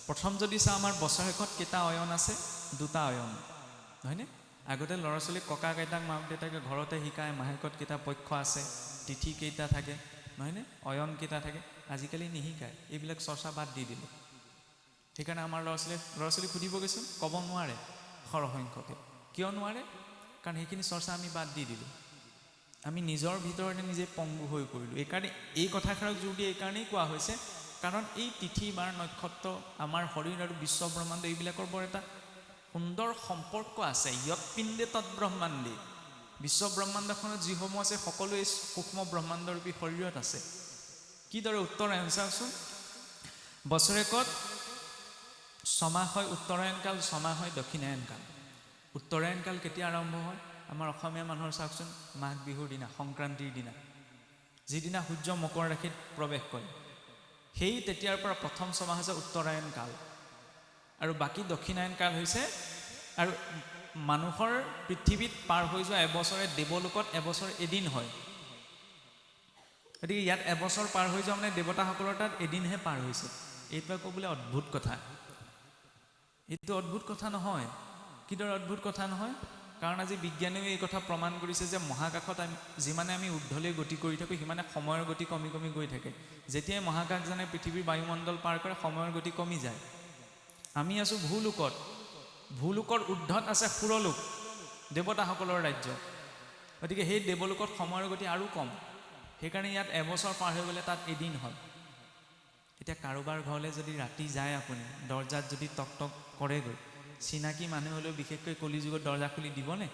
প্ৰথম যদি চাওঁ, আমাৰ বছৰেকত কেইটা অয়ন আছে? দুটা অয়ন, নহয়নে? আগতে ল'ৰা ছোৱালীক ককা আইতাক মাক দেউতাকে ঘৰতে শিকায়, মাহেকত কেইটা পক্ষ আছে, তিথি কেইটা থাকে, নহয়নে? অয়ন কেইটা থাকে। আজিকালি নিশিকায়, এইবিলাক চৰ্চা বাদ দি দিলে। সেইকাৰণে আমাৰ ল'ৰা ছোৱালীক সুধিব গৈছোঁ, ক'ব নোৱাৰে সৰহসংখ্যকে। কিয় নোৱাৰে? কাৰণ সেইখিনি চৰ্চা আমি বাদ দি দিলোঁ। আমি নিজৰ ভিতৰতে নিজে পংগু হৈ পৰিলোঁ। এইকাৰণে এই কথাষাৰক জোৰ দি এইকাৰণেই কোৱা হৈছে, কাৰণ এই তিথি বাৰ নক্ষত্ৰ, আমাৰ শৰীৰ আৰু বিশ্ব ব্ৰহ্মাণ্ড, এইবিলাকৰ বৰ এটা সুন্দৰ সম্পৰ্ক আছে। ইয়ৎ পিণ্ডে তৎ ব্ৰহ্মাণ্ডে। বিশ্ব ব্ৰহ্মাণ্ডখনত যিসমূহ আছে সকলোৱে সূক্ষ্ম ব্ৰহ্মাণ্ডৰূপী শৰীৰত আছে। কিদৰে উত্তৰায়ণ চাওকচোন, বছৰেকত ছমাহ হয় উত্তৰায়ণ কাল, ছমাহ হয় দক্ষিণায়ন কাল। উত্তৰায়ণ কাল কেতিয়া আৰম্ভ হয়? আমাৰ অসমীয়া মানুহৰ চাওকচোন, মাঘ বিহুৰ দিনা, সংক্ৰান্তিৰ দিনা, যিদিনা সূৰ্য মকৰ ৰাশিত প্ৰৱেশ কৰে, সেই তেতিয়াৰ পৰা প্ৰথম ছমাহ হৈছে উত্তৰায়ণ কাল। আৰু বাকী দক্ষিণায়ন কাল হৈছে, আৰু মানুহৰ পৃথিৱীত পাৰ হৈ যোৱা এবছৰে দেৱলোকত এবছৰ এদিন হয়। গতিকে ইয়াত এবছৰ পাৰ হৈ যোৱা মানে দেৱতাসকলৰ তাত এদিনহে পাৰ হৈছে। এইটো আকৌ বোলে অদ্ভুত কথা। এইটো অদ্ভুত কথা নহয়। কিদৰে অদ্ভুত কথা নহয়? কাৰণ আজি বিজ্ঞানেও এই কথা প্ৰমাণ কৰিছে যে মহাকাশত যিমানে আমি ঊৰ্ধ্বলৈ গতি কৰি থাকোঁ, সিমানে সময়ৰ গতি কমি কমি গৈ থাকে। যেতিয়াই মহাকাশযানে পৃথিৱীৰ বায়ুমণ্ডল পাৰ কৰে, সময়ৰ গতি কমি যায়। আমি আছোঁ ভূলোকত। ভূলোকৰ ঊৰ্ধত আছে সুৰলোক, দেৱতাসকলৰ ৰাজ্য। গতিকে সেই দেৱলোকত সময়ৰ গতি আৰু কম। সেইকাৰণে ইয়াত এবছৰ পাৰ হৈ গ'লে তাত এদিন হয়। এতিয়া কাৰোবাৰ ঘৰলৈ যদি ৰাতি যায়, আপুনি দৰ্জাত যদি টক টক কৰেগৈ, চিনাকি মানুহ হ'লেও বিশেষকৈ কলিযুগত দৰ্জা খুলি দিবনে?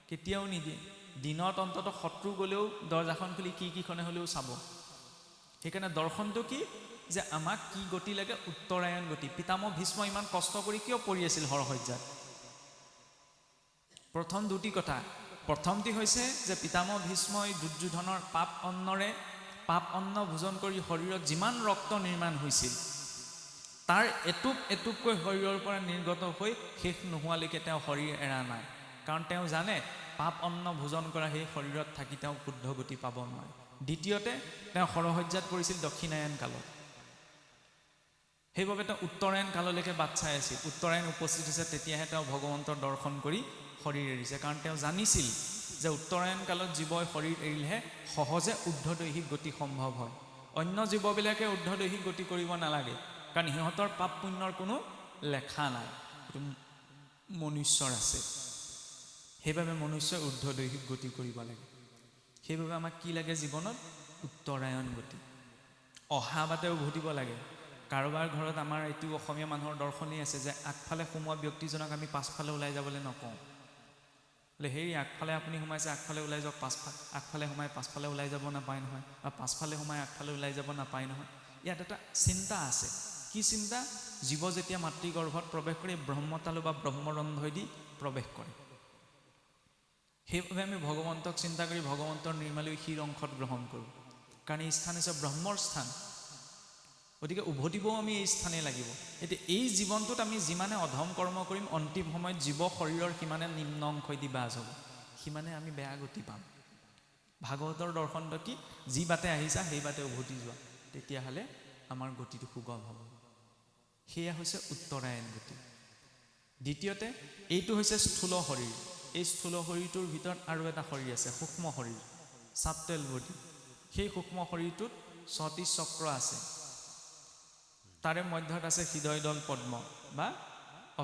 কেতিয়াও নিদিয়ে। দিনত অন্তত শত্ৰু গ'লেও দৰ্জাখন খুলি কিখনে হ'লেও চাব। সেইকাৰণে দৰ্শনটো কি? যে আমাক কি গতি লাগে? উত্তৰায়ণ গতি। পিতামহ ভীষ্ম ইমান কষ্ট কৰি কিয় পৰি আছিল হৰসজ্জাত? প্ৰথম দুটি কথা। প্ৰথমটি হৈছে যে পিতামহ ভীষ্মই দুৰ্যোধনৰ পাপ অন্ন ভোজন কৰি শৰীৰত যিমান ৰক্ত নিৰ্মাণ হৈছিল, তাৰ এটুপ এটুপকৈ শৰীৰৰ পৰা নিৰ্গত হৈ শেষ নোহোৱালৈকে তেওঁ শৰীৰ এৰা নাই। কাৰণ তেওঁ জানে পাপ অন্ন ভোজন কৰা সেই শৰীৰত থাকি তেওঁ শুদ্ধ গতি পাব নোৱাৰে। দ্বিতীয়তে তেওঁ হৰসজ্জাত পৰিছিল দক্ষিণায়ন কালত। সেইবাবে তেওঁ উত্তৰায়ণ কাললৈকে বাট চাই আছিল। উত্তৰায়ণ উপস্থিত হৈছে, তেতিয়াহে তেওঁ ভগৱন্তৰ দৰ্শন কৰি শৰীৰ এৰিছে। কাৰণ তেওঁ জানিছিল যে উত্তৰায়ণ কালত জীৱই শৰীৰ এৰিলেহে সহজে ঊৰ্ধ্বদৈহিক গতি সম্ভৱ হয়। অন্য জীৱবিলাকে ঊৰ্ধ্বদৈহিক গতি কৰিব নালাগে, কাৰণ সিহঁতৰ পাপ পুণ্যৰ কোনো লেখা নাই, সেইটো মনুষ্যৰ আছে। সেইবাবে মনুষ্যই ঊৰ্ধ্বদৈহিক গতি কৰিব লাগে। সেইবাবে আমাক কি লাগে জীৱনত? উত্তৰায়ণ গতি। অহা বাটে উভতিব লাগে। কাৰোবাৰ ঘৰত আমাৰ এইটো অসমীয়া মানুহৰ দৰ্শনেই আছে যে আগফালে সোমোৱা ব্যক্তিজনক আমি পাছফালে ওলাই যাবলৈ নকওঁ। বোলে হেৰি আগফালে আপুনি সোমাইছে, আগফালে ওলাই যাওক। আগফালে সোমাই পাছফালে ওলাই যাব নাপায় নহয়, বা পাছফালে সোমাই আগফালে ওলাই যাব নাপায় নহয়। ইয়াত এটা চিন্তা আছে। কি চিন্তা? জীৱ যেতিয়া মাতৃগৰ্ভত প্ৰৱেশ কৰি ব্ৰহ্মতালু বা ব্ৰহ্মৰন্ধ্ৰই দি প্ৰৱেশ কৰে। সেইবাবে আমি ভগৱন্তক চিন্তা কৰি ভগৱন্তৰ নিৰ্মালী শিৰ অংশত গ্ৰহণ কৰোঁ, কাৰণ এই স্থান হৈছে ব্ৰহ্মৰ স্থান। গতিকে উভতিবও আমি এই স্থানেই লাগিব। এতিয়া এই জীৱনটোত আমি যিমানে অধম কৰ্ম কৰিম, অন্তিম সময়ত জীৱ শৰীৰৰ সিমানে নিম্ন অংশই দি বাজ হ'ব, সিমানে আমি বেয়া গতি পাম। ভাগৱতৰ দৰ্শনটো কি? যি বাটে আহিছা সেই বাটে উভতি যোৱা, তেতিয়াহ'লে আমাৰ গতিটো সুগম হ'ব। সেয়া হৈছে উত্তৰায়ণ গতি। দ্বিতীয়তে, এইটো হৈছে স্থূল শৰীৰ। এই স্থূল শৰীৰটোৰ ভিতৰত আৰু এটা শৰীৰ আছে, সূক্ষ্ম শৰীৰ, চাপটেল বডি। সেই সূক্ষ্ম শৰীৰটোত 6টি চক্ৰ আছে। তাৰে মধ্যত আছে হৃদয়দল পদ্ম বা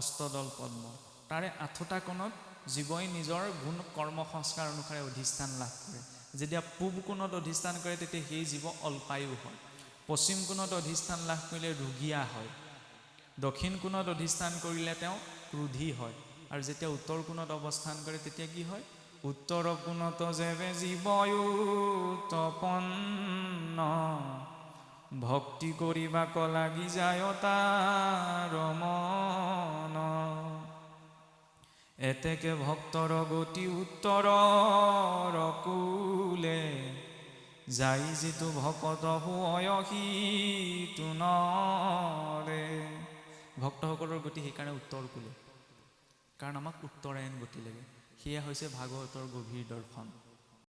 অষ্টদল পদ্ম। তাৰে 8টা কোণত জীৱই নিজৰ গুণ কৰ্ম সংস্কাৰ অনুসাৰে অধিষ্ঠান লাভ কৰে। যেতিয়া পূব কোণত অধিষ্ঠান কৰে তেতিয়া সেই জীৱ অল্পায়ু হয়। পশ্চিম কোণত অধিষ্ঠান লাভ কৰিলে ৰোগীয়া হয়। দক্ষিণ কোণত অধিষ্ঠান কৰিলে তেওঁ ক্ৰোধী হয়। আৰু যেতিয়া উত্তৰ কোণত অৱস্থান কৰে তেতিয়া কি হয়? উত্তৰ কোণত যেবে জীৱয়ু তপন্ন, ভক্তি কৰিবাক লাগি যায় তাৰ মন। এতেকে ভক্তৰ গতি উত্তৰৰ কুলে, যাই যিটো ভকত হয় সিটো নৰে। ভক্তসকলৰ গতি সেইকাৰণে উত্তৰ কুলে, কাৰণ আমাক উত্তৰায়ণ গতি লাগে। সেয়া হৈছে ভাগৱতৰ গভীৰ দৰ্শন।